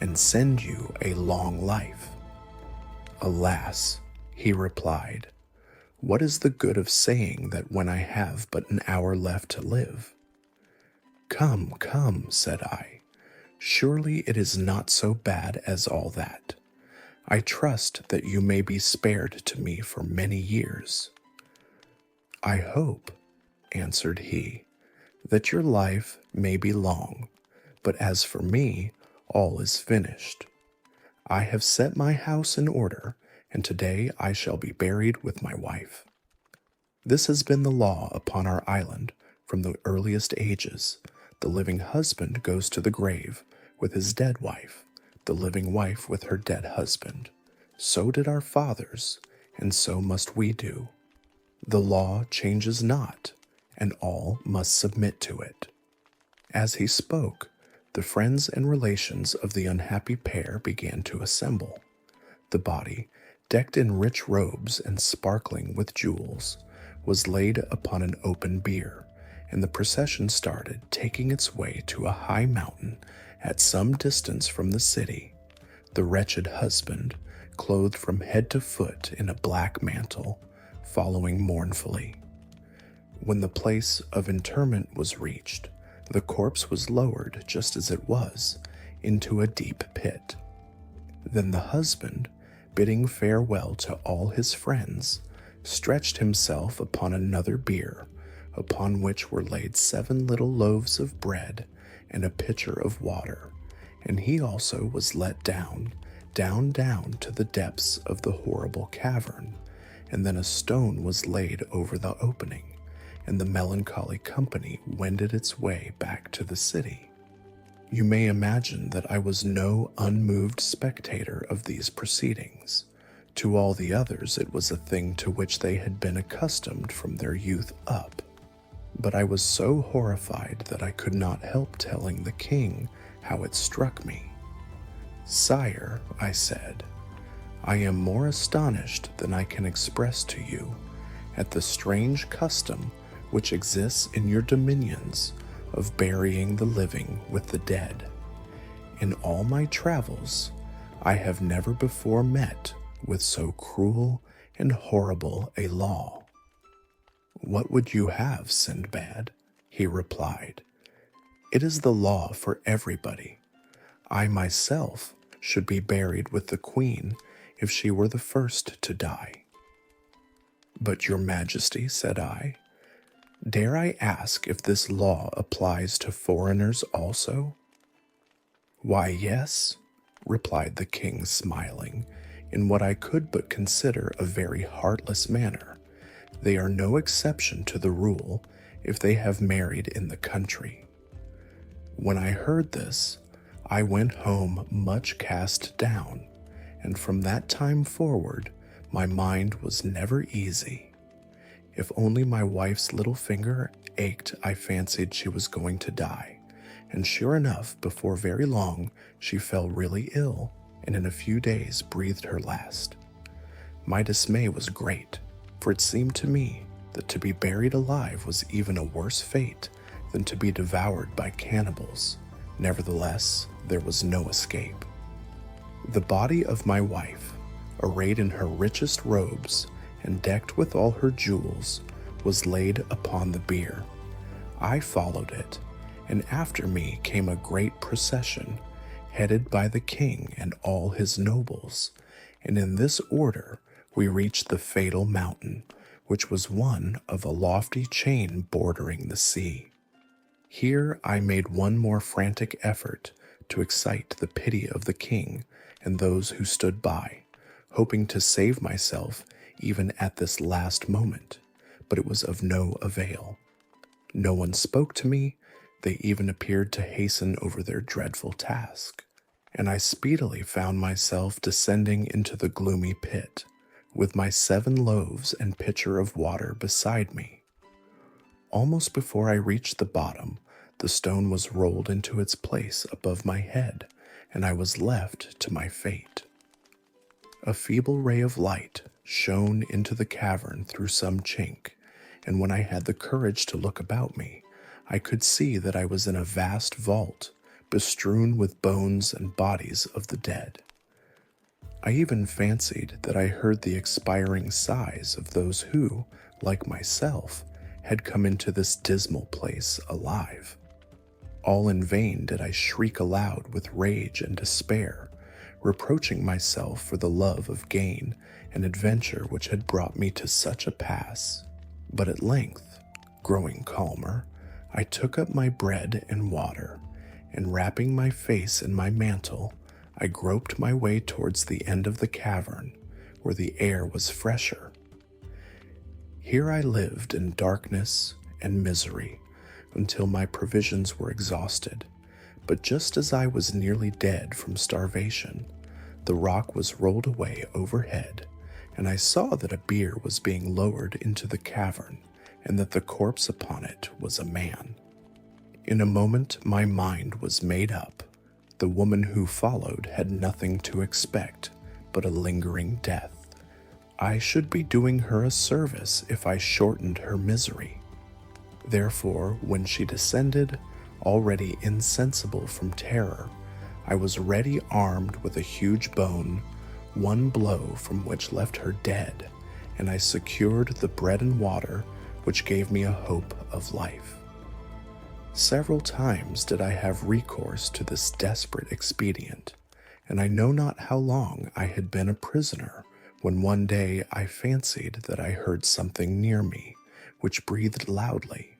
"and send you a long life." "Alas," he replied, "what is the good of saying that when I have but an hour left to live?" "Come, come," said I, "surely it is not so bad as all that. I trust that you may be spared to me for many years." "I hope," answered he, "that your life may be long, but as for me, all is finished. I have set my house in order, and today I shall be buried with my wife. This has been the law upon our island from the earliest ages. The living husband goes to the grave with his dead wife, the living wife with her dead husband. So did our fathers, and so must we do. The law changes not, and all must submit to it." As he spoke, the friends and relations of the unhappy pair began to assemble. The body, decked in rich robes and sparkling with jewels, was laid upon an open bier, and the procession started, taking its way to a high mountain at some distance from the city. The wretched husband, clothed from head to foot in a black mantle, following mournfully. When the place of interment was reached, the corpse was lowered just as it was, into a deep pit. Then the husband, bidding farewell to all his friends, stretched himself upon another bier, upon which were laid 7 little loaves of bread and a pitcher of water, and he also was let down to the depths of the horrible cavern, and then a stone was laid over the opening, and the melancholy company wended its way back to the city. You may imagine that I was no unmoved spectator of these proceedings. To all the others it was a thing to which they had been accustomed from their youth up. But I was so horrified that I could not help telling the king how it struck me. "Sire," I said, "I am more astonished than I can express to you at the strange custom which exists in your dominions of burying the living with the dead. In all my travels, I have never before met with so cruel and horrible a law." "What would you have, Sindbad?" he replied. "It is the law for everybody. I myself should be buried with the queen if she were the first to die." "But your majesty," said I, "dare I ask if this law applies to foreigners also?" "Why, yes," replied the king, smiling, in what I could but consider a very heartless manner. "They are no exception to the rule if they have married in the country." When I heard this, I went home much cast down, and from that time forward my mind was never easy. If only my wife's little finger ached, I fancied she was going to die, and sure enough, before very long, she fell really ill, and in a few days breathed her last. My dismay was great, for it seemed to me that to be buried alive was even a worse fate than to be devoured by cannibals. Nevertheless, there was no escape. The body of my wife, arrayed in her richest robes and decked with all her jewels, was laid upon the bier. I followed it, and after me came a great procession, headed by the king and all his nobles, and in this order we reached the fatal mountain, which was one of a lofty chain bordering the sea. Here I made one more frantic effort to excite the pity of the king and those who stood by, hoping to save myself even at this last moment, but it was of no avail. No one spoke to me, they even appeared to hasten over their dreadful task, and I speedily found myself descending into the gloomy pit, with my 7 loaves and pitcher of water beside me. Almost before I reached the bottom, the stone was rolled into its place above my head, and I was left to my fate. A feeble ray of light shone into the cavern through some chink, and when I had the courage to look about me, I could see that I was in a vast vault, bestrewn with bones and bodies of the dead. I even fancied that I heard the expiring sighs of those who, like myself, had come into this dismal place alive. All in vain did I shriek aloud with rage and despair, reproaching myself for the love of gain and adventure which had brought me to such a pass. But at length, growing calmer, I took up my bread and water, and wrapping my face in my mantle, I groped my way towards the end of the cavern, where the air was fresher. Here I lived in darkness and misery until my provisions were exhausted, but just as I was nearly dead from starvation, the rock was rolled away overhead, and I saw that a bier was being lowered into the cavern, and that the corpse upon it was a man. In a moment my mind was made up. The woman who followed had nothing to expect but a lingering death. I should be doing her a service if I shortened her misery. Therefore, when she descended, already insensible from terror, I was ready armed with a huge bone, one blow from which left her dead, and I secured the bread and water which gave me a hope of life. Several times did I have recourse to this desperate expedient, and I know not how long I had been a prisoner when one day I fancied that I heard something near me, which breathed loudly.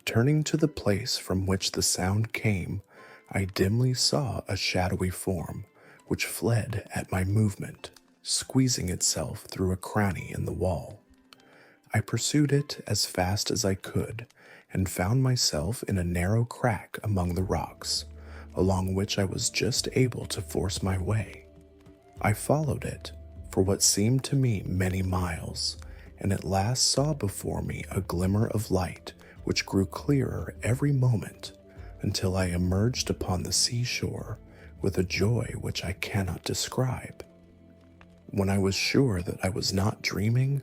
Turning to the place from which the sound came, I dimly saw a shadowy form, which fled at my movement, squeezing itself through a cranny in the wall. I pursued it as fast as I could, and found myself in a narrow crack among the rocks, along which I was just able to force my way. I followed it for what seemed to me many miles, and at last saw before me a glimmer of light which grew clearer every moment until I emerged upon the seashore with a joy which I cannot describe. When I was sure that I was not dreaming,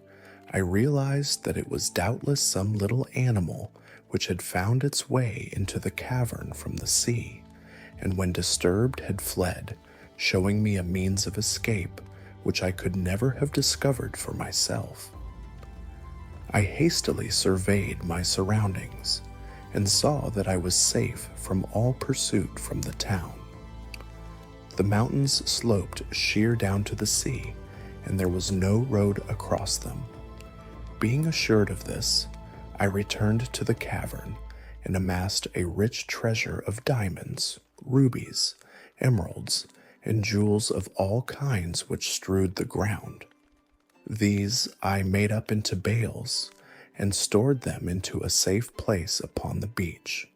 I realized that it was doubtless some little animal which had found its way into the cavern from the sea, and when disturbed had fled, showing me a means of escape which I could never have discovered for myself. I hastily surveyed my surroundings, and saw that I was safe from all pursuit from the town. The mountains sloped sheer down to the sea, and there was no road across them. Being assured of this, I returned to the cavern and amassed a rich treasure of diamonds, rubies, emeralds, and jewels of all kinds which strewed the ground. These I made up into bales and stored them into a safe place upon the beach,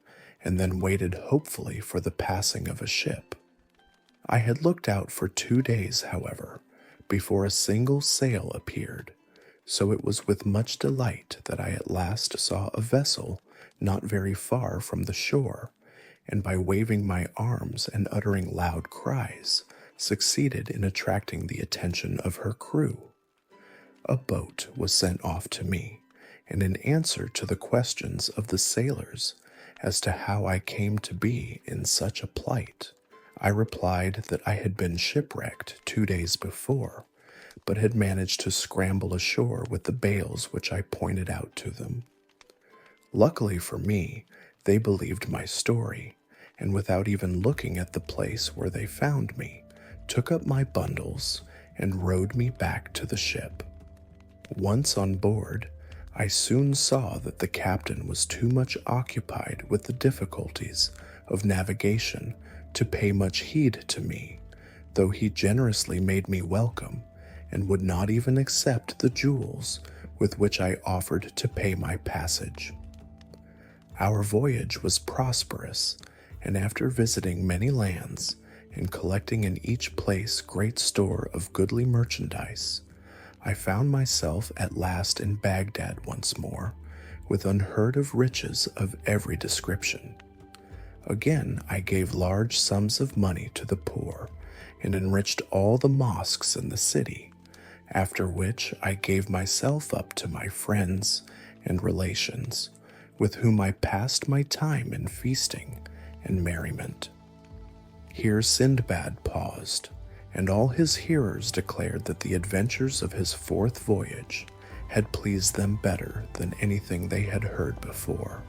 and then waited hopefully for the passing of a ship. I had looked out for 2 days, however, before a single sail appeared, so it was with much delight that I at last saw a vessel not very far from the shore, and by waving my arms and uttering loud cries, succeeded in attracting the attention of her crew. A boat was sent off to me, and in answer to the questions of the sailors as to how I came to be in such a plight, I replied that I had been shipwrecked 2 days before, but had managed to scramble ashore with the bales which I pointed out to them. Luckily for me, they believed my story, and without even looking at the place where they found me, took up my bundles and rowed me back to the ship. Once on board, I soon saw that the captain was too much occupied with the difficulties of navigation to pay much heed to me, though he generously made me welcome and would not even accept the jewels with which I offered to pay my passage. Our voyage was prosperous, and after visiting many lands and collecting in each place great store of goodly merchandise, I found myself at last in Baghdad once more, with unheard of riches of every description. Again, I gave large sums of money to the poor and enriched all the mosques in the city, after which I gave myself up to my friends and relations, with whom I passed my time in feasting and merriment. Here Sindbad paused, and all his hearers declared that the adventures of his fourth voyage had pleased them better than anything they had heard before.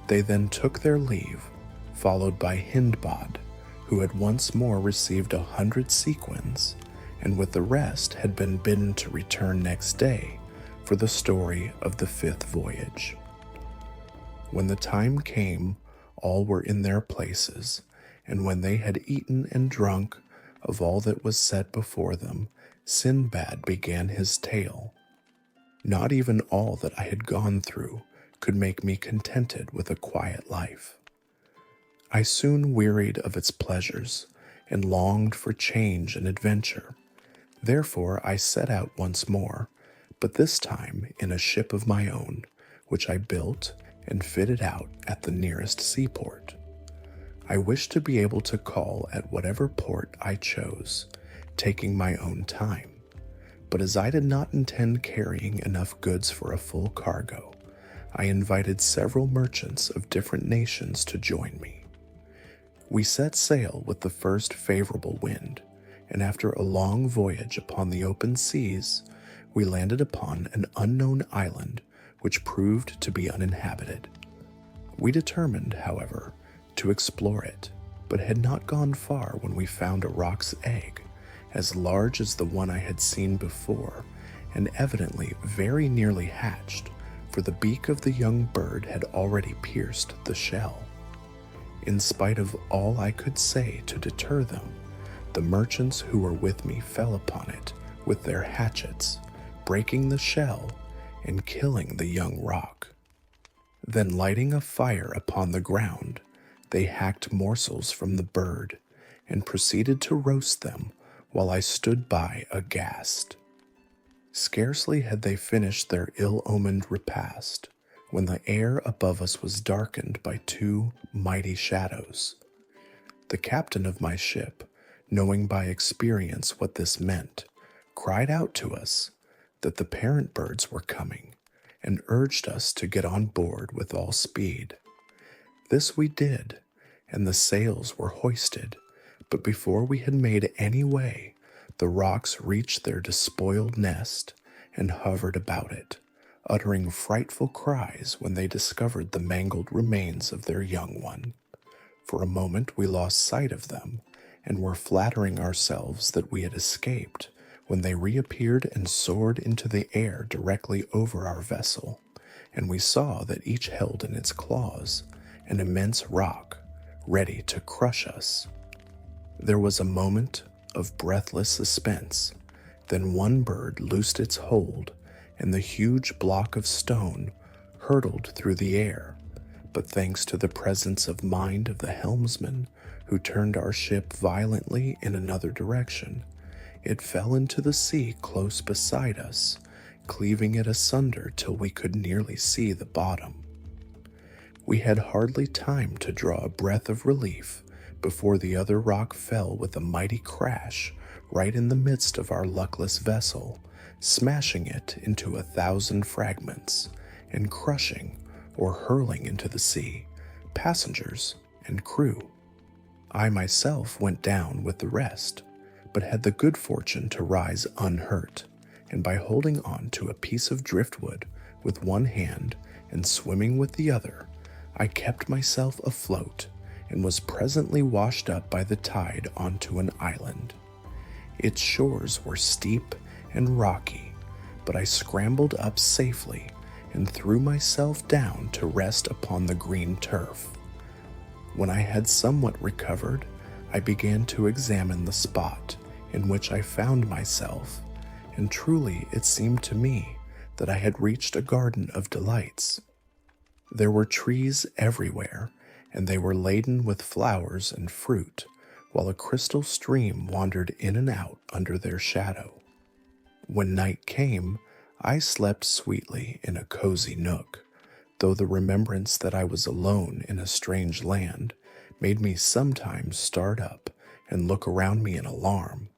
They then took their leave, followed by Hindbad, who had once more received 100 sequins, and with the rest had been bidden to return next day for the story of the fifth voyage. When the time came, all were in their places, and when they had eaten and drunk of all that was set before them, Sindbad began his tale. Not even all that I had gone through could make me contented with a quiet life. I soon wearied of its pleasures and longed for change and adventure. Therefore I set out once more, but this time in a ship of my own, which I built and fitted out at the nearest seaport. I wished to be able to call at whatever port I chose, taking my own time. But as I did not intend carrying enough goods for a full cargo, I invited several merchants of different nations to join me. We set sail with the first favorable wind, and after a long voyage upon the open seas, we landed upon an unknown island which proved to be uninhabited. We determined, however, to explore it, but had not gone far when we found a roc's egg, as large as the one I had seen before, and evidently very nearly hatched, for the beak of the young bird had already pierced the shell. In spite of all I could say to deter them, the merchants who were with me fell upon it with their hatchets, breaking the shell and killing the young roc. Then lighting a fire upon the ground, they hacked morsels from the bird and proceeded to roast them while I stood by aghast. Scarcely had they finished their ill-omened repast when the air above us was darkened by two mighty shadows. The captain of my ship, knowing by experience what this meant, cried out to us that the parent birds were coming and urged us to get on board with all speed. This we did, and the sails were hoisted, but before we had made any way, the rocs reached their despoiled nest and hovered about it, uttering frightful cries when they discovered the mangled remains of their young one. For a moment we lost sight of them, and were flattering ourselves that we had escaped, when they reappeared and soared into the air directly over our vessel, and we saw that each held in its claws an immense roc, ready to crush us. There was a moment of breathless suspense. Then one bird loosed its hold, and the huge block of stone hurtled through the air, but thanks to the presence of mind of the helmsman, who turned our ship violently in another direction, it fell into the sea close beside us, cleaving it asunder till we could nearly see the bottom. We had hardly time to draw a breath of relief before the other roc fell with a mighty crash right in the midst of our luckless vessel, smashing it into 1,000 fragments, and crushing or hurling into the sea passengers and crew. I myself went down with the rest, but had the good fortune to rise unhurt, and by holding on to a piece of driftwood with one hand and swimming with the other, I kept myself afloat and was presently washed up by the tide onto an island. Its shores were steep and rocky, but I scrambled up safely and threw myself down to rest upon the green turf. When I had somewhat recovered, I began to examine the spot in which I found myself, and truly it seemed to me that I had reached a garden of delights. There were trees everywhere, and they were laden with flowers and fruit, while a crystal stream wandered in and out under their shadow. When night came, I slept sweetly in a cozy nook, though the remembrance that I was alone in a strange land made me sometimes start up and look around me in alarm,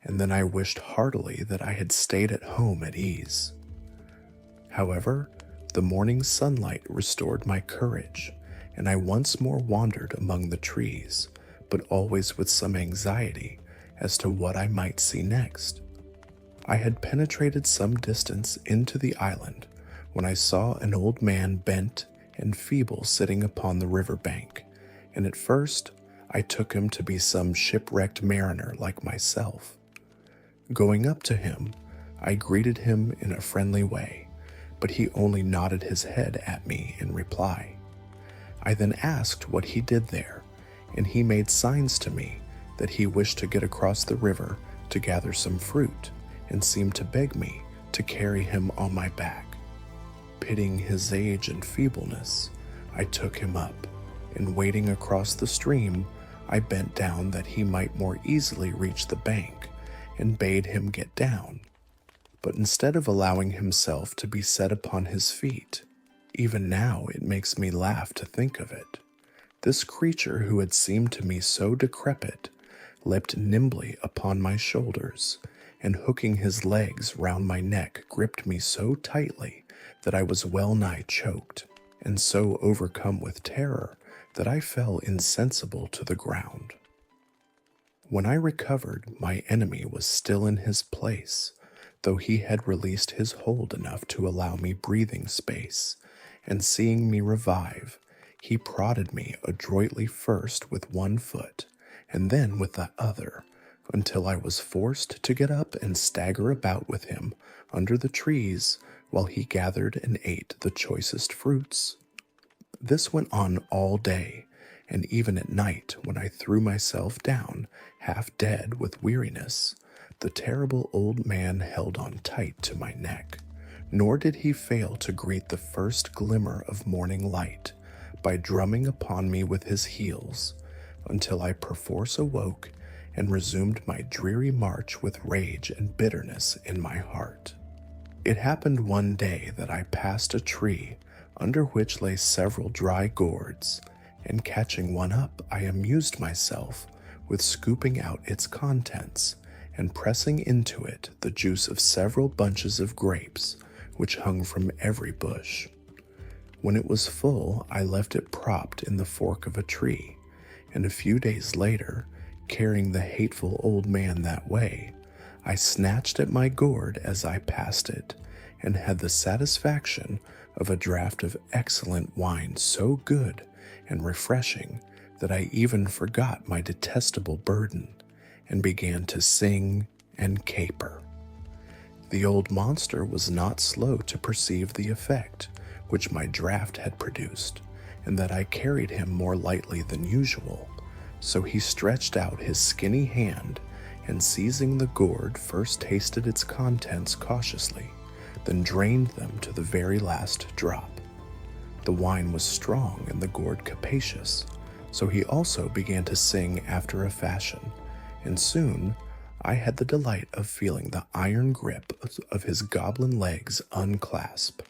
and then I wished heartily that I had stayed at home at ease. However, the morning sunlight restored my courage, and I once more wandered among the trees, but always with some anxiety as to what I might see next. I had penetrated some distance into the island when I saw an old man bent and feeble sitting upon the river bank, and at first I took him to be some shipwrecked mariner like myself. Going up to him, I greeted him in a friendly way, but he only nodded his head at me in reply. I then asked what he did there, and he made signs to me that he wished to get across the river to gather some fruit, and seemed to beg me to carry him on my back. Pitying his age and feebleness, I took him up, and wading across the stream, I bent down that he might more easily reach the bank, and bade him get down. But instead of allowing himself to be set upon his feet, even now it makes me laugh to think of it, this creature who had seemed to me so decrepit leapt nimbly upon my shoulders, and hooking his legs round my neck gripped me so tightly that I was well nigh choked, and so overcome with terror that I fell insensible to the ground. When I recovered, my enemy was still in his place, though he had released his hold enough to allow me breathing space, and seeing me revive, he prodded me adroitly first with one foot, and then with the other, until I was forced to get up and stagger about with him under the trees while he gathered and ate the choicest fruits. This went on all day, and even at night when I threw myself down, half dead with weariness, the terrible old man held on tight to my neck, nor did he fail to greet the first glimmer of morning light by drumming upon me with his heels, until I perforce awoke and resumed my dreary march with rage and bitterness in my heart. It happened one day that I passed a tree under which lay several dry gourds, and catching one up, I amused myself with scooping out its contents and pressing into it the juice of several bunches of grapes which hung from every bush. When it was full, I left it propped in the fork of a tree, and a few days later, carrying the hateful old man that way, I snatched at my gourd as I passed it, and had the satisfaction of a draught of excellent wine so good and refreshing that I even forgot my detestable burden, and began to sing and caper. The old monster was not slow to perceive the effect which my draught had produced, and that I carried him more lightly than usual, so he stretched out his skinny hand, and seizing the gourd first tasted its contents cautiously, then drained them to the very last drop. The wine was strong and the gourd capacious, so he also began to sing after a fashion, and soon I had the delight of feeling the iron grip of his goblin legs unclasp,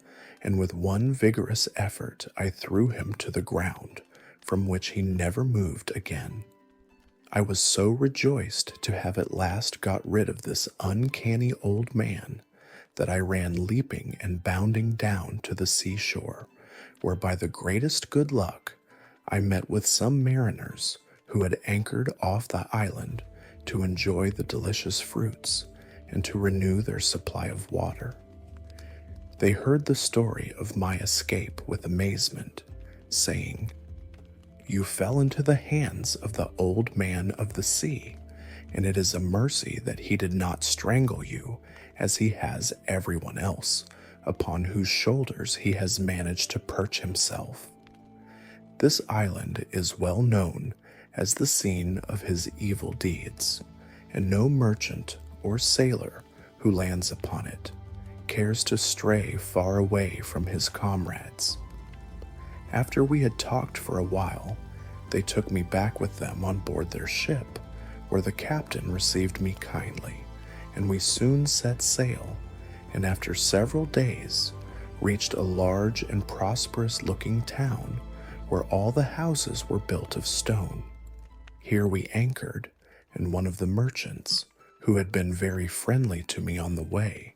and with one vigorous effort I threw him to the ground, from which he never moved again. I was so rejoiced to have at last got rid of this uncanny old man that I ran leaping and bounding down to the seashore, where by the greatest good luck I met with some mariners who had anchored off the island to enjoy the delicious fruits and to renew their supply of water. They heard the story of my escape with amazement, saying, "You fell into the hands of the old man of the sea, and it is a mercy that he did not strangle you as he has everyone else, upon whose shoulders he has managed to perch himself. This island is well known as the scene of his evil deeds, and no merchant or sailor who lands upon it cares to stray far away from his comrades." After we had talked for a while, they took me back with them on board their ship, where the captain received me kindly, and we soon set sail, and after several days reached a large and prosperous-looking town where all the houses were built of stone. Here we anchored, and one of the merchants, who had been very friendly to me on the way,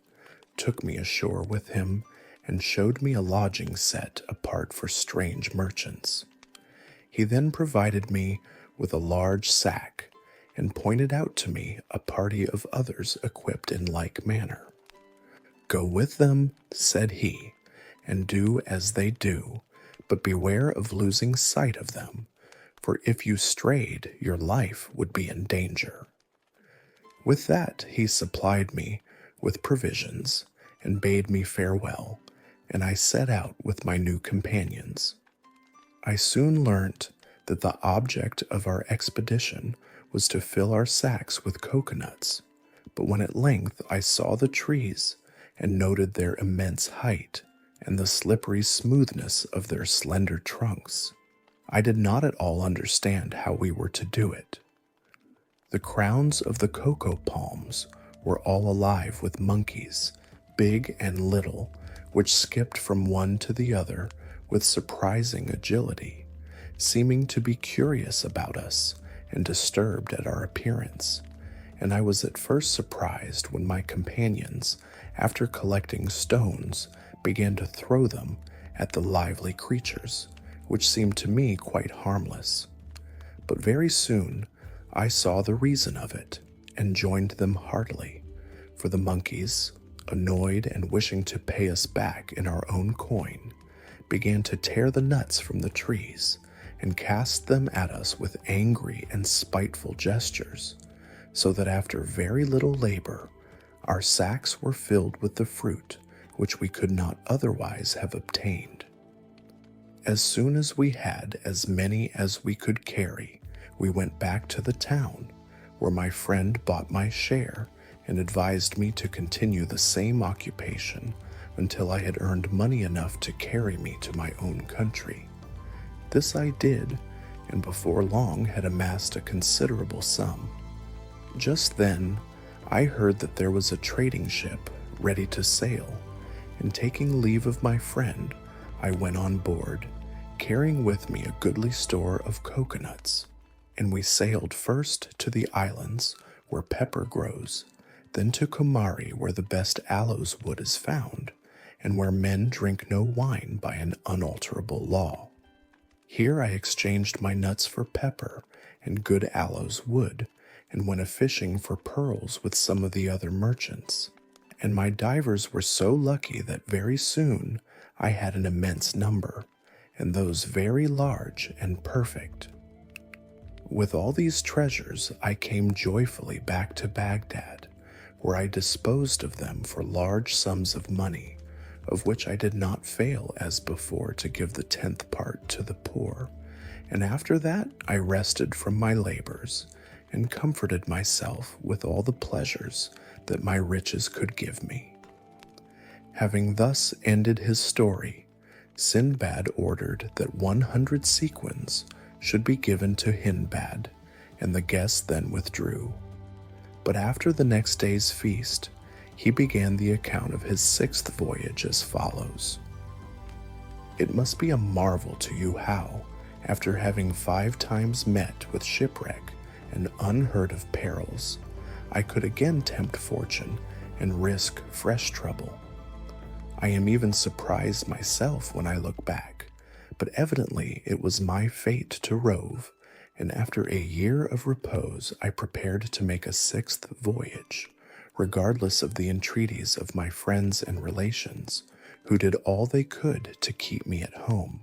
took me ashore with him and showed me a lodging set apart for strange merchants. He then provided me with a large sack and pointed out to me a party of others equipped in like manner. "Go with them," said he, "and do as they do, but beware of losing sight of them, for if you strayed, your life would be in danger." With that he supplied me with provisions and bade me farewell, and I set out with my new companions. I soon learnt that the object of our expedition was to fill our sacks with coconuts, but when at length I saw the trees and noted their immense height and the slippery smoothness of their slender trunks, I did not at all understand how we were to do it. The crowns of the cocoa palms were all alive with monkeys, big and little, which skipped from one to the other with surprising agility, seeming to be curious about us and disturbed at our appearance, and I was at first surprised when my companions, after collecting stones, began to throw them at the lively creatures, which seemed to me quite harmless. But very soon I saw the reason of it and joined them heartily, for the monkeys, annoyed and wishing to pay us back in our own coin, began to tear the nuts from the trees and cast them at us with angry and spiteful gestures, so that after very little labor, our sacks were filled with the fruit which we could not otherwise have obtained. As soon as we had as many as we could carry, we went back to the town, where my friend bought my share and advised me to continue the same occupation until I had earned money enough to carry me to my own country. This I did, and before long had amassed a considerable sum. Just then, I heard that there was a trading ship ready to sail, and taking leave of my friend, I went on board, carrying with me a goodly store of coconuts, and we sailed first to the islands where pepper grows, then to Komari, where the best aloes wood is found, and where men drink no wine by an unalterable law. Here I exchanged my nuts for pepper and good aloes wood, and went a-fishing for pearls with some of the other merchants. And my divers were so lucky that very soon I had an immense number, and those very large and perfect. With all these treasures I came joyfully back to Baghdad, where I disposed of them for large sums of money, of which I did not fail as before to give the 10th part to the poor, and after that I rested from my labors, and comforted myself with all the pleasures that my riches could give me. Having thus ended his story, Sindbad ordered that 100 sequins should be given to Hindbad, and the guests then withdrew. But after the next day's feast, he began the account of his 6th voyage as follows. It must be a marvel to you how, after having 5 times met with shipwreck and unheard of perils, I could again tempt fortune and risk fresh trouble. I am even surprised myself when I look back, but evidently it was my fate to rove, and after a year of repose, I prepared to make a sixth voyage, regardless of the entreaties of my friends and relations, who did all they could to keep me at home.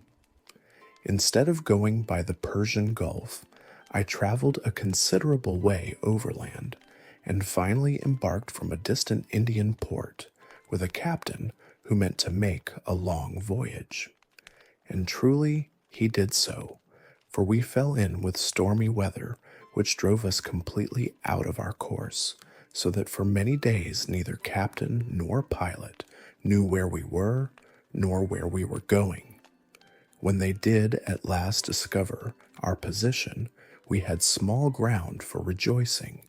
Instead of going by the Persian Gulf, I traveled a considerable way overland and finally embarked from a distant Indian port with a captain who meant to make a long voyage. And truly, he did so, for we fell in with stormy weather which drove us completely out of our course, so that for many days neither captain nor pilot knew where we were nor where we were going. When they did at last discover our position, we had small ground for rejoicing,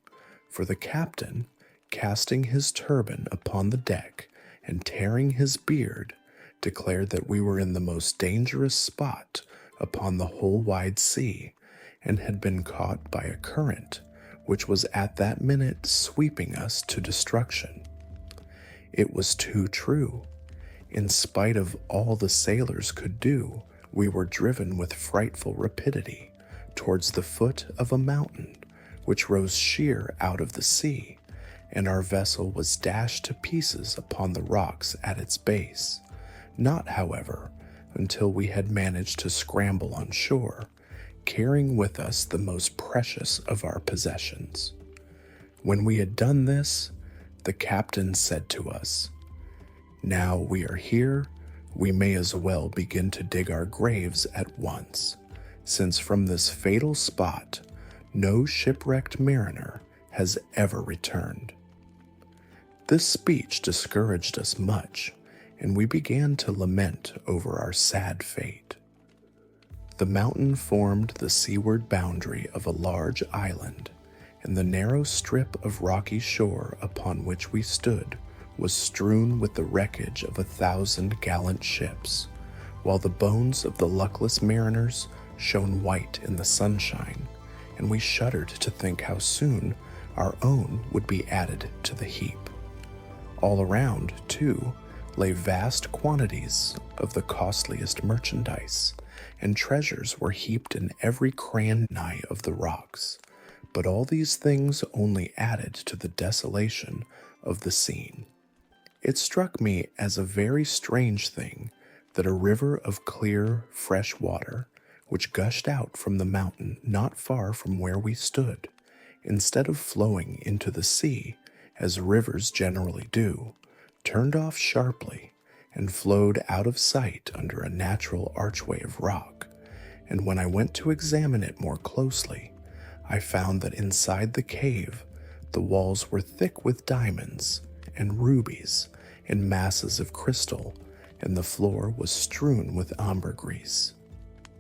for the captain, casting his turban upon the deck and tearing his beard, declared that we were in the most dangerous spot upon the whole wide sea, and had been caught by a current which was at that minute sweeping us to destruction. It was too true. In spite of all the sailors could do, we were driven with frightful rapidity towards the foot of a mountain which rose sheer out of the sea, and our vessel was dashed to pieces upon the rocks at its base, not, however, until we had managed to scramble on shore, carrying with us the most precious of our possessions. When we had done this, the captain said to us, "Now we are here, we may as well begin to dig our graves at once, since from this fatal spot no shipwrecked mariner has ever returned." This speech discouraged us much, and we began to lament over our sad fate. The mountain formed the seaward boundary of a large island, and the narrow strip of rocky shore upon which we stood was strewn with the wreckage of 1,000 gallant ships, while the bones of the luckless mariners shone white in the sunshine, and we shuddered to think how soon our own would be added to the heap. All around, too, lay vast quantities of the costliest merchandise, and treasures were heaped in every cranny of the rocks, but all these things only added to the desolation of the scene. It struck me as a very strange thing that a river of clear, fresh water, which gushed out from the mountain not far from where we stood, instead of flowing into the sea, as rivers generally do, turned off sharply and flowed out of sight under a natural archway of rock, and when I went to examine it more closely, I found that inside the cave the walls were thick with diamonds and rubies and masses of crystal, and the floor was strewn with ambergris.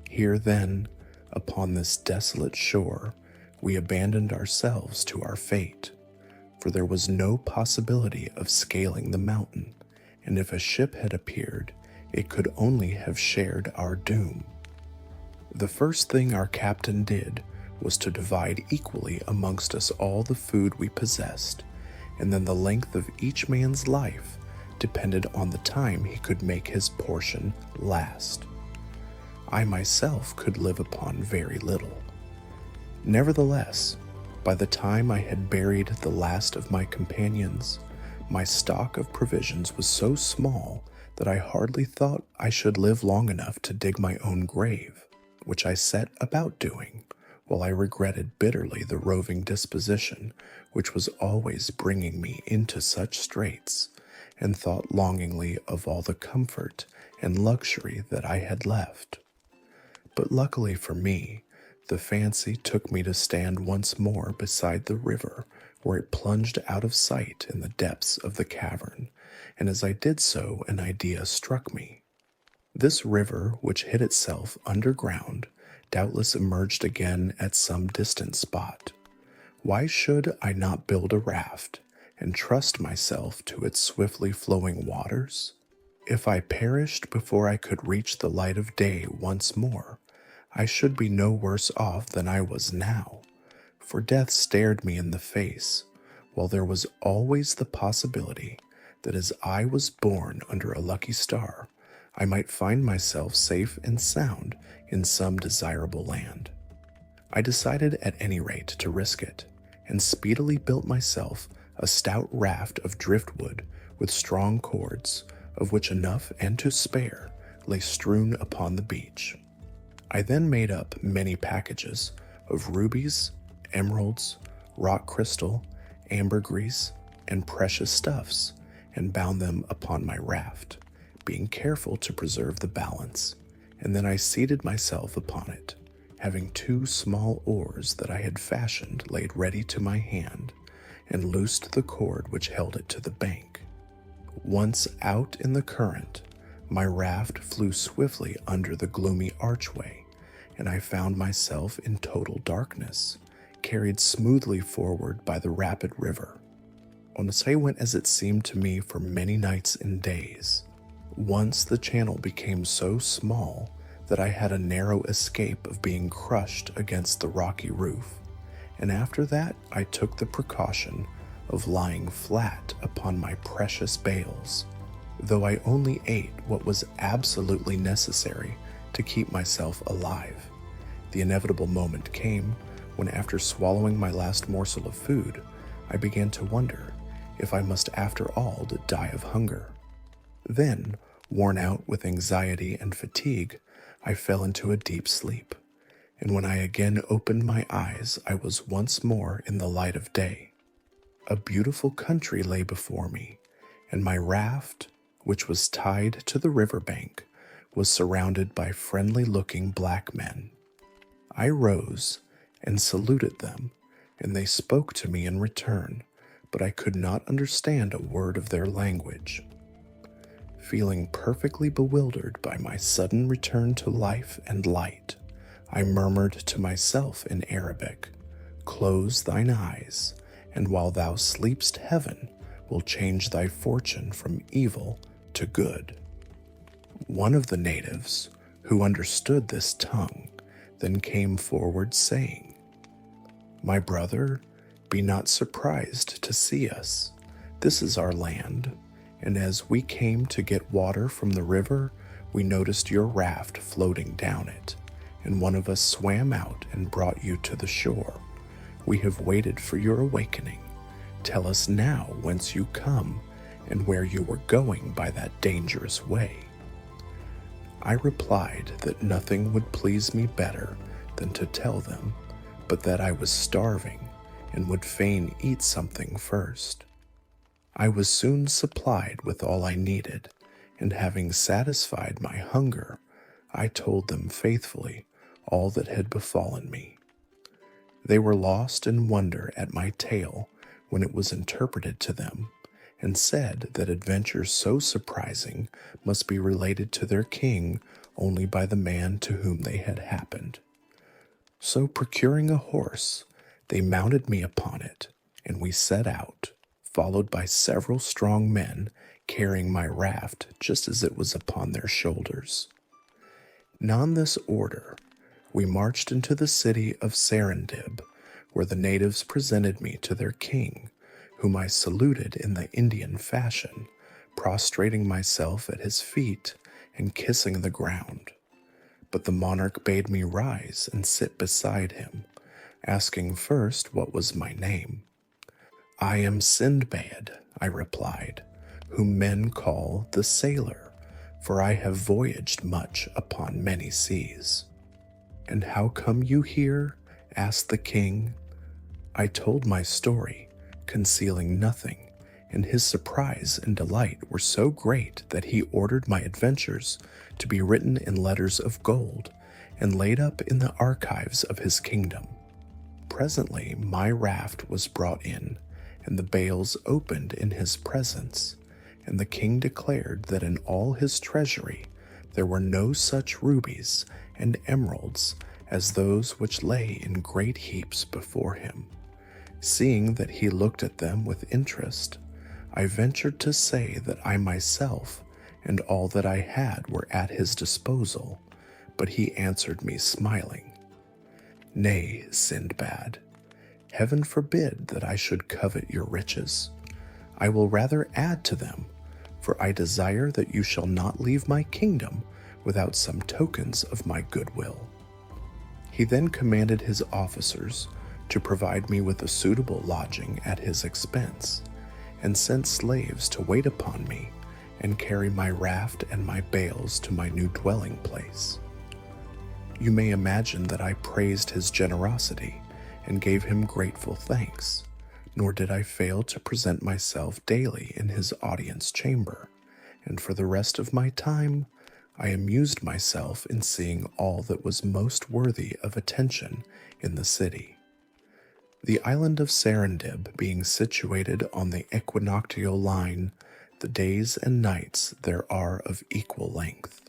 Here then, upon this desolate shore, we abandoned ourselves to our fate, for there was no possibility of scaling the mountain, and if a ship had appeared, it could only have shared our doom. The first thing our captain did was to divide equally amongst us all the food we possessed, and then the length of each man's life depended on the time he could make his portion last. I myself could live upon very little. Nevertheless, by the time I had buried the last of my companions, my stock of provisions was so small that I hardly thought I should live long enough to dig my own grave, which I set about doing, while I regretted bitterly the roving disposition which was always bringing me into such straits, and thought longingly of all the comfort and luxury that I had left. But luckily for me, the fancy took me to stand once more beside the river where it plunged out of sight in the depths of the cavern, and as I did so an idea struck me. This river, which hid itself underground, doubtless emerged again at some distant spot. Why should I not build a raft and trust myself to its swiftly flowing waters? If I perished before I could reach the light of day once more, I should be no worse off than I was now, for death stared me in the face, while there was always the possibility that as I was born under a lucky star, I might find myself safe and sound in some desirable land. I decided at any rate to risk it, and speedily built myself a stout raft of driftwood with strong cords, of which enough and to spare lay strewn upon the beach. I then made up many packages of rubies, emeralds, rock crystal, ambergris, and precious stuffs, and bound them upon my raft, being careful to preserve the balance, and then I seated myself upon it, having 2 small oars that I had fashioned laid ready to my hand, and loosed the cord which held it to the bank. Once out in the current, my raft flew swiftly under the gloomy archway, and I found myself in total darkness, carried smoothly forward by the rapid river. On I went as it seemed to me for many nights and days. Once the channel became so small that I had a narrow escape of being crushed against the rocky roof, and after that I took the precaution of lying flat upon my precious bales, though I only ate what was absolutely necessary to keep myself alive. The inevitable moment came when, after swallowing my last morsel of food, I began to wonder if I must after all die of hunger. Then, worn out with anxiety and fatigue, I fell into a deep sleep, and when I again opened my eyes, I was once more in the light of day. A beautiful country lay before me, and my raft, which was tied to the river bank, was surrounded by friendly-looking black men. I rose and saluted them, and they spoke to me in return, but I could not understand a word of their language. Feeling perfectly bewildered by my sudden return to life and light, I murmured to myself in Arabic, "Close thine eyes, and while thou sleepst heaven will change thy fortune from evil to good." One of the natives, who understood this tongue, then came forward saying, "My brother, be not surprised to see us. This is our land, and as we came to get water from the river, we noticed your raft floating down it, and one of us swam out and brought you to the shore. We have waited for your awakening. Tell us now whence you come and where you were going by that dangerous way." I replied that nothing would please me better than to tell them, but that I was starving and would fain eat something first. I was soon supplied with all I needed, and having satisfied my hunger, I told them faithfully all that had befallen me. They were lost in wonder at my tale when it was interpreted to them, and said that adventures so surprising must be related to their king only by the man to whom they had happened. So procuring a horse, they mounted me upon it, and we set out, followed by several strong men carrying my raft just as it was upon their shoulders. On this order, we marched into the city of Sindbad, where the natives presented me to their king, whom I saluted in the Indian fashion, prostrating myself at his feet and kissing the ground. But the monarch bade me rise and sit beside him, asking first what was my name. "I am Sindbad," I replied, "whom men call the sailor, for I have voyaged much upon many seas." "And how come you here?" asked the king. I told my story, concealing nothing, and his surprise and delight were so great that he ordered my adventures to be written in letters of gold and laid up in the archives of his kingdom. Presently my raft was brought in, and the bales opened in his presence, and the king declared that in all his treasury there were no such rubies and emeralds as those which lay in great heaps before him. Seeing that he looked at them with interest, I ventured to say that I myself and all that I had were at his disposal, but he answered me smiling, "Nay, Sindbad, heaven forbid that I should covet your riches. I will rather add to them, for I desire that you shall not leave my kingdom without some tokens of my goodwill." He then commanded his officers to provide me with a suitable lodging at his expense, and sent slaves to wait upon me and carry my raft and my bales to my new dwelling place. You may imagine that I praised his generosity and gave him grateful thanks, nor did I fail to present myself daily in his audience chamber, and for the rest of my time I amused myself in seeing all that was most worthy of attention in the city. The island of Sindbad being situated on the equinoctial line, the days and nights there are of equal length.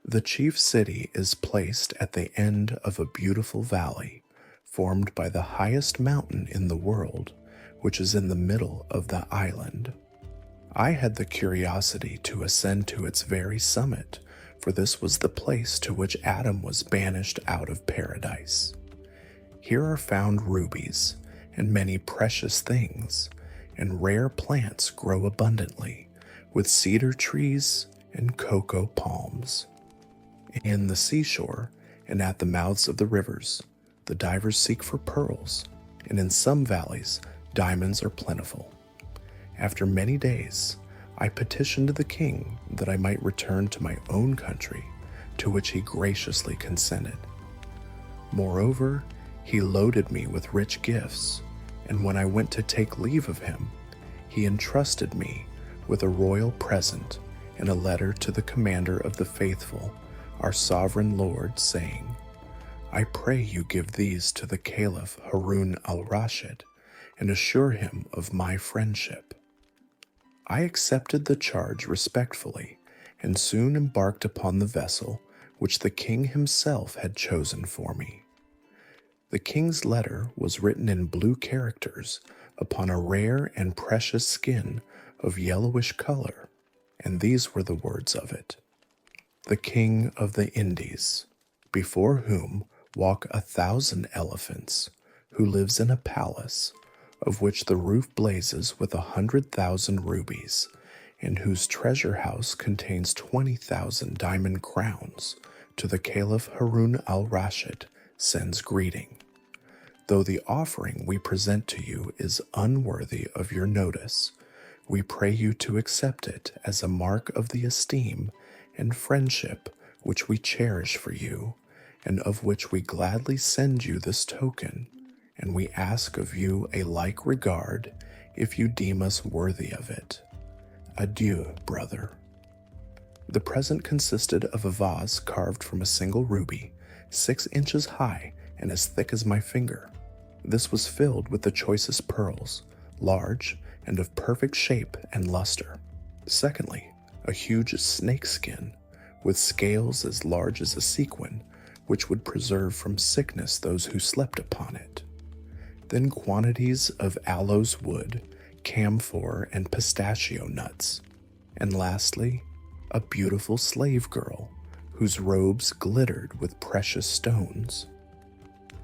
The chief city is placed at the end of a beautiful valley, formed by the highest mountain in the world, which is in the middle of the island. I had the curiosity to ascend to its very summit, for this was the place to which Adam was banished out of paradise. Here are found rubies and many precious things, and rare plants grow abundantly, with cedar trees and cocoa palms. In the seashore and at the mouths of the rivers, the divers seek for pearls, and in some valleys, diamonds are plentiful. After many days, I petitioned the king that I might return to my own country, to which he graciously consented. Moreover, he loaded me with rich gifts, and when I went to take leave of him, he entrusted me with a royal present and a letter to the commander of the faithful, our sovereign Lord, saying, I pray you give these to the Caliph Harun al-Rashid, and assure him of my friendship. I accepted the charge respectfully, and soon embarked upon the vessel which the king himself had chosen for me. The king's letter was written in blue characters upon a rare and precious skin of yellowish color, and these were the words of it. The King of the Indies, before whom walk 1,000 elephants, who lives in a palace, of which the roof blazes with 100,000 rubies, and whose treasure house contains 20,000 diamond crowns, to the Caliph Harun al-Rashid sends greeting. Though the offering we present to you is unworthy of your notice, we pray you to accept it as a mark of the esteem and friendship which we cherish for you, and of which we gladly send you this token, and we ask of you a like regard if you deem us worthy of it. Adieu, brother. The present consisted of a vase carved from a single ruby, 6 inches high and as thick as my finger. This was filled with the choicest pearls, large and of perfect shape and luster. Secondly, a huge snake skin, with scales as large as a sequin, which would preserve from sickness those who slept upon it. Then quantities of aloes wood, camphor, and pistachio nuts. And lastly, a beautiful slave girl, whose robes glittered with precious stones.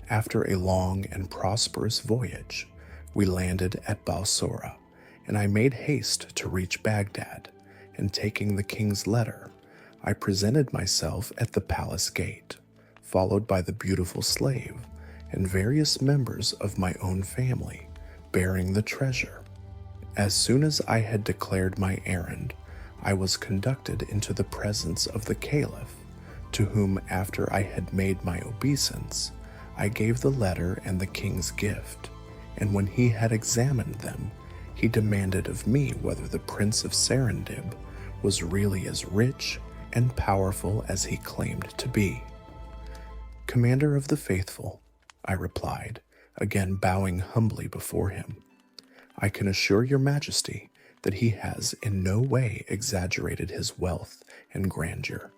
After a long and prosperous voyage, we landed at Balsora, and I made haste to reach Baghdad, and taking the king's letter, I presented myself at the palace gate, followed by the beautiful slave and various members of my own family, bearing the treasure. As soon as I had declared my errand, I was conducted into the presence of the Caliph, to whom, after I had made my obeisance, I gave the letter and the king's gift, and when he had examined them, he demanded of me whether the Prince of Sindbad was really as rich and powerful as he claimed to be. Commander of the faithful, I replied, again bowing humbly before him, I can assure your majesty that he has in no way exaggerated his wealth and grandeur.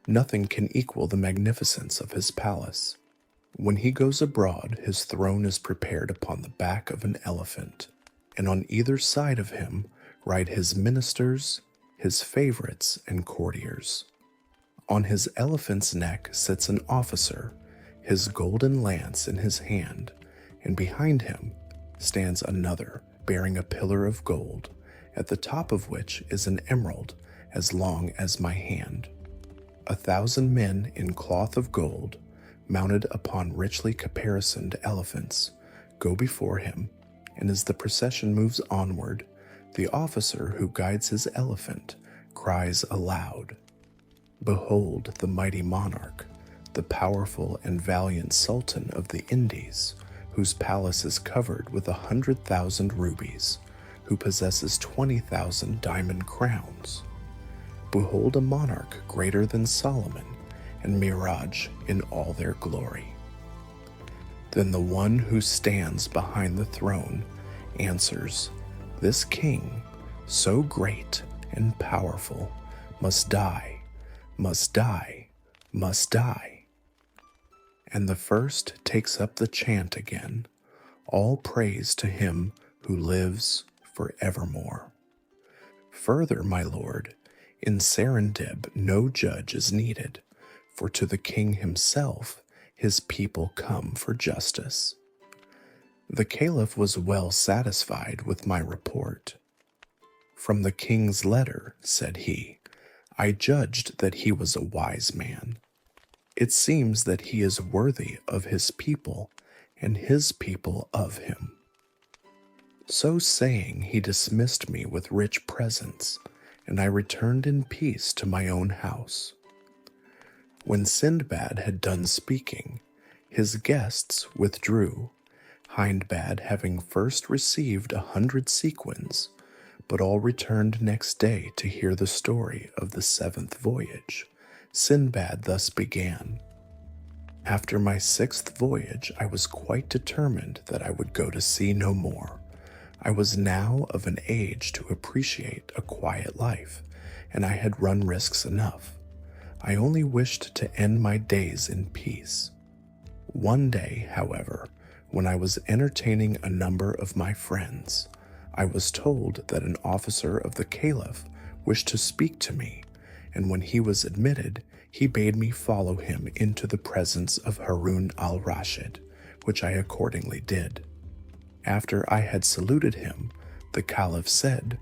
Nothing can equal the magnificence of his palace. When he goes abroad, his throne is prepared upon the back of an elephant, and on either side of him ride his ministers, his favorites, and courtiers. On his elephant's neck sits an officer, his golden lance in his hand, and behind him stands another bearing a pillar of gold, at the top of which is an emerald as long as my hand. 1,000 men in cloth of gold, mounted upon richly caparisoned elephants, go before him, and as the procession moves onward, the officer who guides his elephant cries aloud, "Behold the mighty monarch, the powerful and valiant Sultan of the Indies, whose palace is covered with 100,000 rubies, who possesses 20,000 diamond crowns. Behold a monarch greater than Solomon and Miraj in all their glory." Then the one who stands behind the throne answers, "This king, so great and powerful, must die, must die, must die." And the first takes up the chant again, "All praise to him who lives forevermore." Further, my lord, in Serendib no judge is needed, for to the king himself his people come for justice. The caliph was well satisfied with my report. "From the king's letter," said he, "I judged that he was a wise man. It seems that he is worthy of his people, and his people of him." So saying, he dismissed me with rich presents, and I returned in peace to my own house. When Sindbad had done speaking, his guests withdrew, Hindbad having first received 100 sequins, but all returned next day to hear the story of the 7th voyage. Sindbad thus began, "After my 6th voyage, I was quite determined that I would go to sea no more. I was now of an age to appreciate a quiet life, and I had run risks enough. I only wished to end my days in peace. One day, however, when I was entertaining a number of my friends, I was told that an officer of the caliph wished to speak to me, and when he was admitted, he bade me follow him into the presence of Harun al-Rashid, which I accordingly did. After I had saluted him, the caliph said,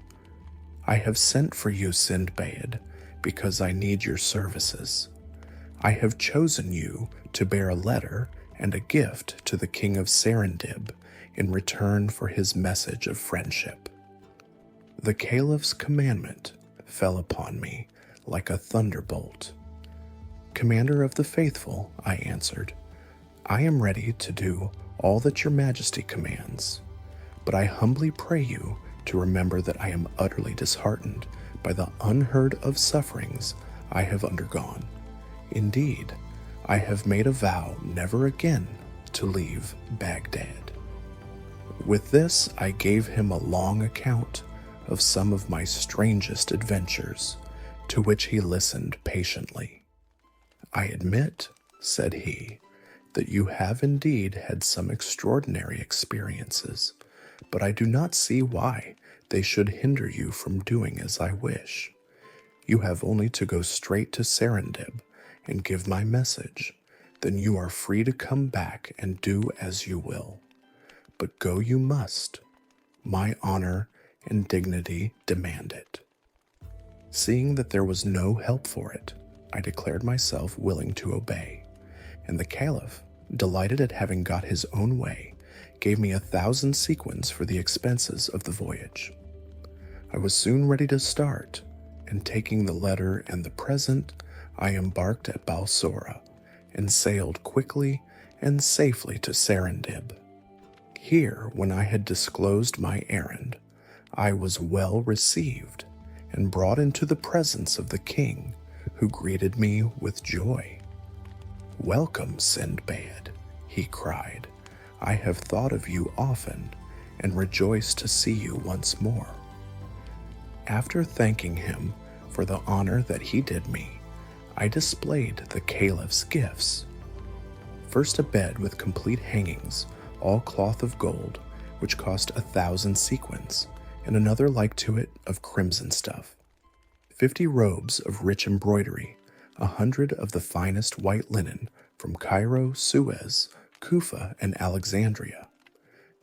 'I have sent for you, Sindbad, because I need your services. I have chosen you to bear a letter and a gift to the king of Serendib in return for his message of friendship.' The caliph's commandment fell upon me like a thunderbolt. 'Commander of the faithful,' I answered, 'I am ready to do all that your majesty commands, but I humbly pray you to remember that I am utterly disheartened by the unheard of sufferings I have undergone. Indeed, I have made a vow never again to leave Baghdad.' With this, I gave him a long account of some of my strangest adventures, to which he listened patiently. 'I admit,' said he, 'that you have indeed had some extraordinary experiences, but I do not see why they should hinder you from doing as I wish. You have only to go straight to Serendib and give my message, then you are free to come back and do as you will. But go you must. My honor and dignity demand it.' Seeing that there was no help for it, I declared myself willing to obey, and the caliph, delighted at having got his own way, gave me 1,000 sequins for the expenses of the voyage. I was soon ready to start, and taking the letter and the present, I embarked at Balsora and sailed quickly and safely to Serendib. Here, when I had disclosed my errand, I was well received and brought into the presence of the king, who greeted me with joy. 'Welcome, Sindbad,' he cried. 'I have thought of you often and rejoiced to see you once more.' After thanking him for the honor that he did me, I displayed the caliph's gifts. First, a bed with complete hangings, all cloth of gold, which cost 1,000 sequins, and another like to it of crimson stuff. 50 robes of rich embroidery, 100 of the finest white linen from Cairo, Suez, Kufa, and Alexandria.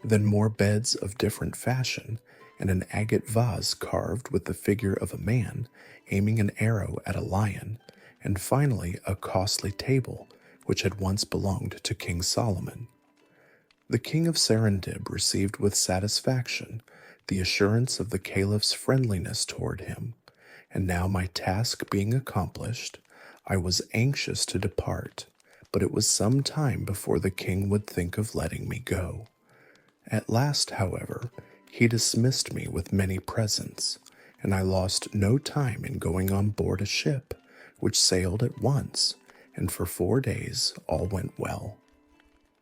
Then more beds of different fashion, and an agate vase carved with the figure of a man aiming an arrow at a lion, and finally a costly table which had once belonged to King Solomon. The king of Serendib received with satisfaction the assurance of the caliph's friendliness toward him, and now my task being accomplished, I was anxious to depart, but it was some time before the king would think of letting me go. At last, however, he dismissed me with many presents, and I lost no time in going on board a ship, which sailed at once, and for 4 days all went well.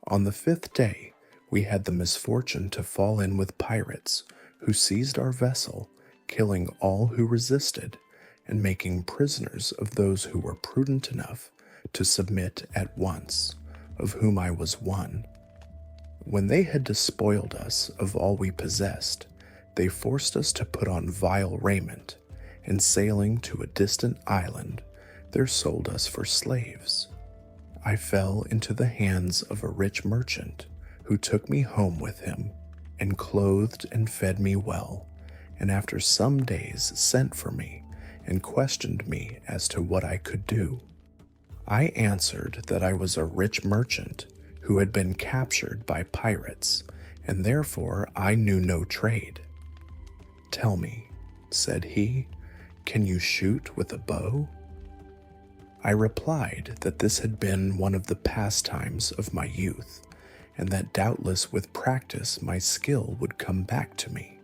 On the 5th day, we had the misfortune to fall in with pirates, who seized our vessel, killing all who resisted, and making prisoners of those who were prudent enough to submit at once, of whom I was one. When they had despoiled us of all we possessed, they forced us to put on vile raiment, and sailing to a distant island, there sold us for slaves. I fell into the hands of a rich merchant, who took me home with him, and clothed and fed me well, and after some days sent for me, and questioned me as to what I could do. I answered that I was a rich merchant who had been captured by pirates, and therefore I knew no trade. "Tell me," said he, "can you shoot with a bow?" I replied that this had been one of the pastimes of my youth, and that doubtless with practice my skill would come back to me.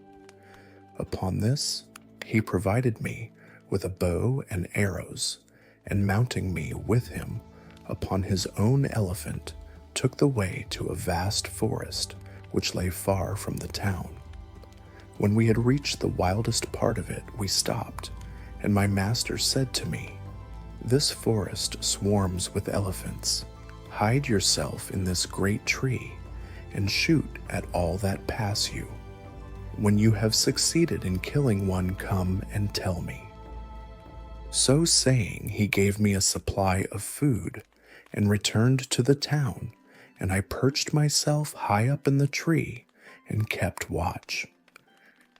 Upon this, he provided me with a bow and arrows, and mounting me with him upon his own elephant, took the way to a vast forest which lay far from the town. When we had reached the wildest part of it, we stopped, and my master said to me, "This forest swarms with elephants. Hide yourself in this great tree, and shoot at all that pass you. When you have succeeded in killing one, come and tell me." So saying, he gave me a supply of food, and returned to the town, and I perched myself high up in the tree, and kept watch.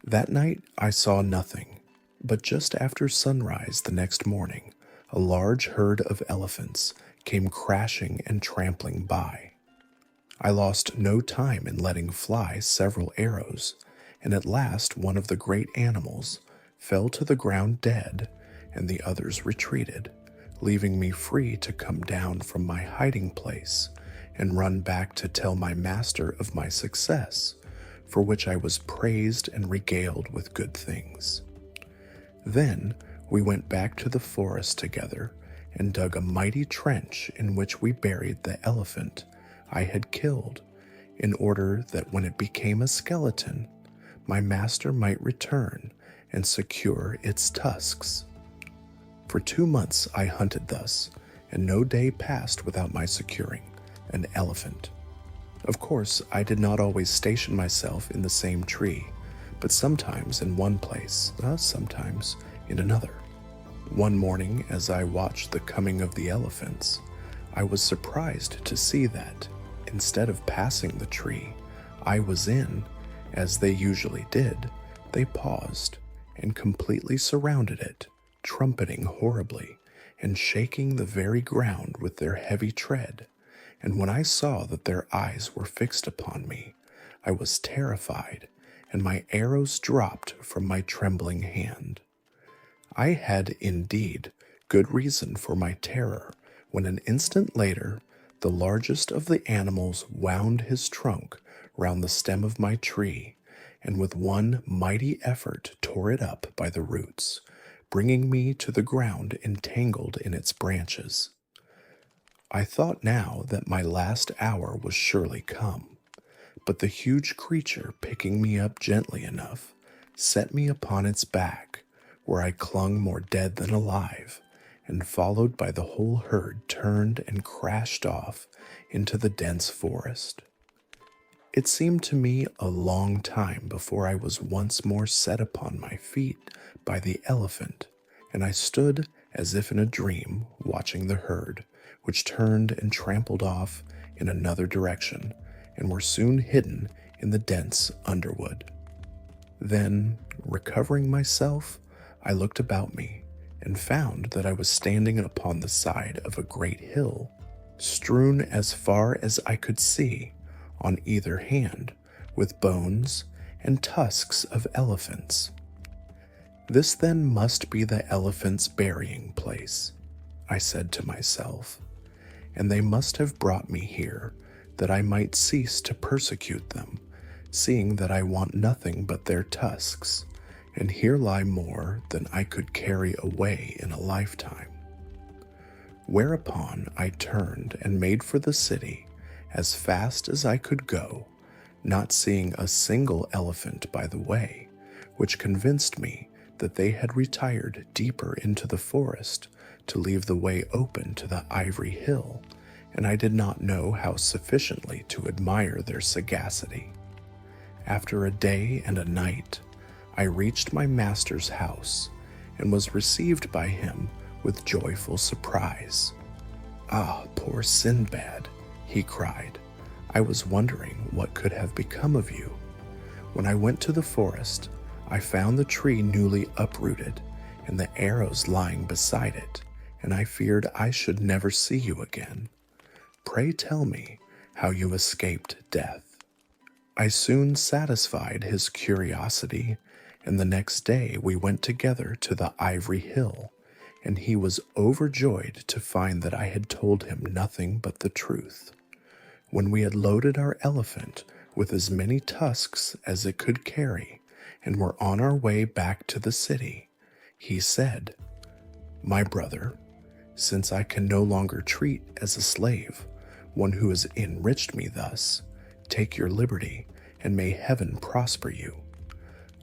That night I saw nothing, but just after sunrise the next morning, a large herd of elephants came crashing and trampling by. I lost no time in letting fly several arrows, and at last one of the great animals fell to the ground dead, and the others retreated, leaving me free to come down from my hiding place and run back to tell my master of my success, for which I was praised and regaled with good things. Then we went back to the forest together and dug a mighty trench in which we buried the elephant I had killed, in order that when it became a skeleton, my master might return and secure its tusks. For 2 months I hunted thus, and no day passed without my securing an elephant. Of course, I did not always station myself in the same tree, but sometimes in one place, sometimes in another. One morning, as I watched the coming of the elephants, I was surprised to see that, instead of passing the tree I was in, as they usually did, they paused and completely surrounded it, trumpeting horribly and shaking the very ground with their heavy tread. And when I saw that their eyes were fixed upon me, I was terrified, and my arrows dropped from my trembling hand. I had indeed good reason for my terror, when an instant later the largest of the animals wound his trunk round the stem of my tree, and with one mighty effort tore it up by the roots, bringing me to the ground entangled in its branches. I thought now that my last hour was surely come, but the huge creature, picking me up gently enough, set me upon its back, where I clung more dead than alive, and followed by the whole herd turned and crashed off into the dense forest. It seemed to me a long time before I was once more set upon my feet by the elephant, and I stood as if in a dream, watching the herd, which turned and trampled off in another direction, and were soon hidden in the dense underwood. Then, recovering myself, I looked about me, and found that I was standing upon the side of a great hill. strewn as far as I could see on either hand with bones and tusks of elephants. This then must be the elephants' burying place, I said to myself, and they must have brought me here that I might cease to persecute them, seeing that I want nothing but their tusks, and here lie more than I could carry away in a lifetime. Whereupon I turned and made for the city as fast as I could go, not seeing a single elephant by the way, which convinced me that they had retired deeper into the forest to leave the way open to the ivory hill, and I did not know how sufficiently to admire their sagacity. After a day and a night, I reached my master's house and was received by him with joyful surprise. "Ah, poor Sindbad," he cried. "I was wondering what could have become of you. When I went to the forest, I found the tree newly uprooted and the arrows lying beside it, and I feared I should never see you again. Pray tell me how you escaped death." I soon satisfied his curiosity, and the next day we went together to the ivory hill, and he was overjoyed to find that I had told him nothing but the truth. When we had loaded our elephant with as many tusks as it could carry, and were on our way back to the city, he said, "My brother, since I can no longer treat as a slave one who has enriched me thus, take your liberty, and may heaven prosper you.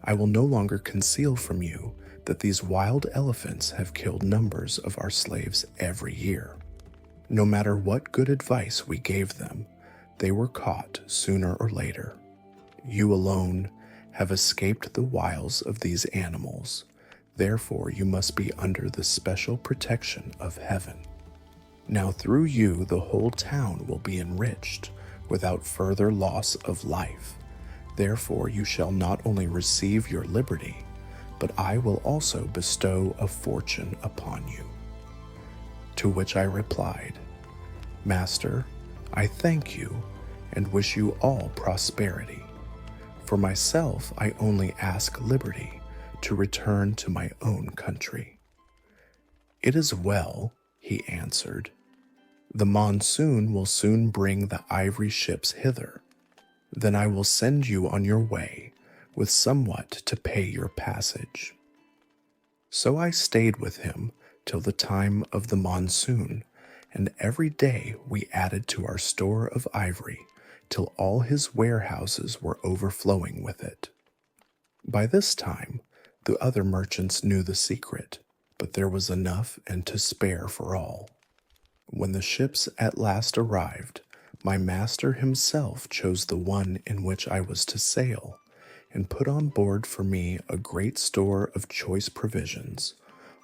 I will no longer conceal from you that these wild elephants have killed numbers of our slaves every year. No matter what good advice we gave them, they were caught sooner or later. You alone have escaped the wiles of these animals, therefore you must be under the special protection of heaven. Now through you the whole town will be enriched without further loss of life. Therefore you shall not only receive your liberty, but I will also bestow a fortune upon you." To which I replied, "Master, I thank you and wish you all prosperity. For myself, I only ask liberty to return to my own country." "It is well," he answered. "The monsoon will soon bring the ivory ships hither. Then I will send you on your way with somewhat to pay your passage." So I stayed with him till the time of the monsoon, and every day we added to our store of ivory till all his warehouses were overflowing with it. By this time, the other merchants knew the secret, but there was enough and to spare for all. When the ships at last arrived, my master himself chose the one in which I was to sail, and put on board for me a great store of choice provisions,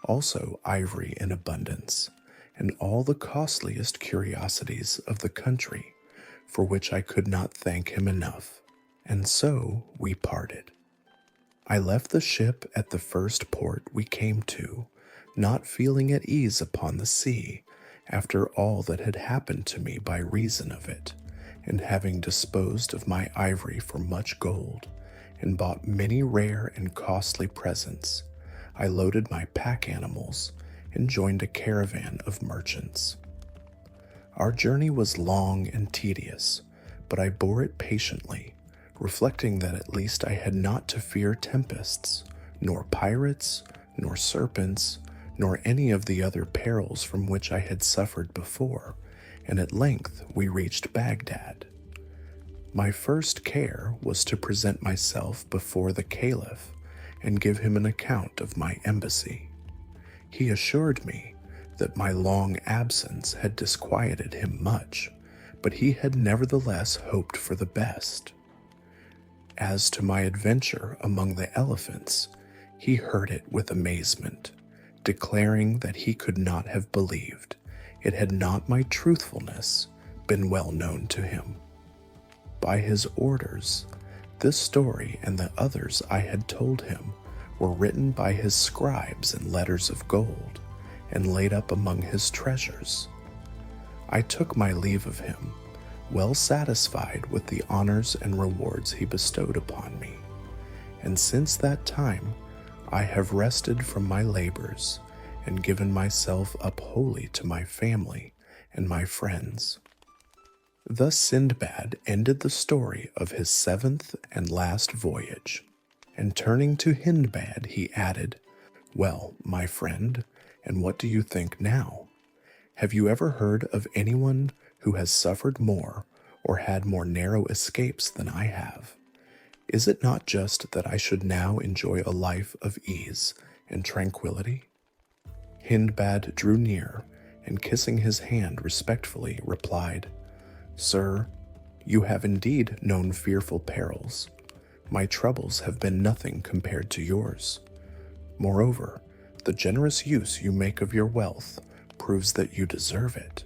also ivory in abundance, and all the costliest curiosities of the country, for which I could not thank him enough. And so we parted. I left the ship at the first port we came to, not feeling at ease upon the sea, after all that had happened to me by reason of it, and having disposed of my ivory for much gold, and bought many rare and costly presents, I loaded my pack animals and joined a caravan of merchants. Our journey was long and tedious, but I bore it patiently, reflecting that at least I had not to fear tempests, nor pirates, nor serpents, nor any of the other perils from which I had suffered before, and at length we reached Baghdad. My first care was to present myself before the Caliph and give him an account of my embassy. He assured me that my long absence had disquieted him much, but he had nevertheless hoped for the best. As to my adventure among the elephants, he heard it with amazement, declaring that he could not have believed it had not my truthfulness been well known to him. By his orders, this story and the others I had told him were written by his scribes in letters of gold and laid up among his treasures. I took my leave of him, well satisfied with the honors and rewards he bestowed upon me. And since that time, I have rested from my labors and given myself up wholly to my family and my friends. Thus Sindbad ended the story of his 7th and last voyage, and turning to Hindbad, he added, "Well, my friend, and what do you think now? Have you ever heard of anyone who has suffered more or had more narrow escapes than I have? Is it not just that I should now enjoy a life of ease and tranquility?" Hindbad drew near, and kissing his hand respectfully, replied, "Sir, you have indeed known fearful perils. My troubles have been nothing compared to yours. Moreover, the generous use you make of your wealth proves that you deserve it.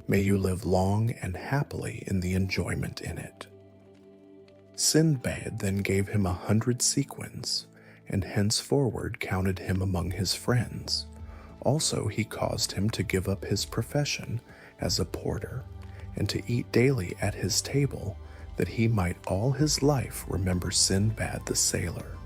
May you live long and happily in the enjoyment in it." Sindbad then gave him 100 sequins, and henceforward counted him among his friends. Also he caused him to give up his profession as a porter, and to eat daily at his table, that he might all his life remember Sindbad the sailor.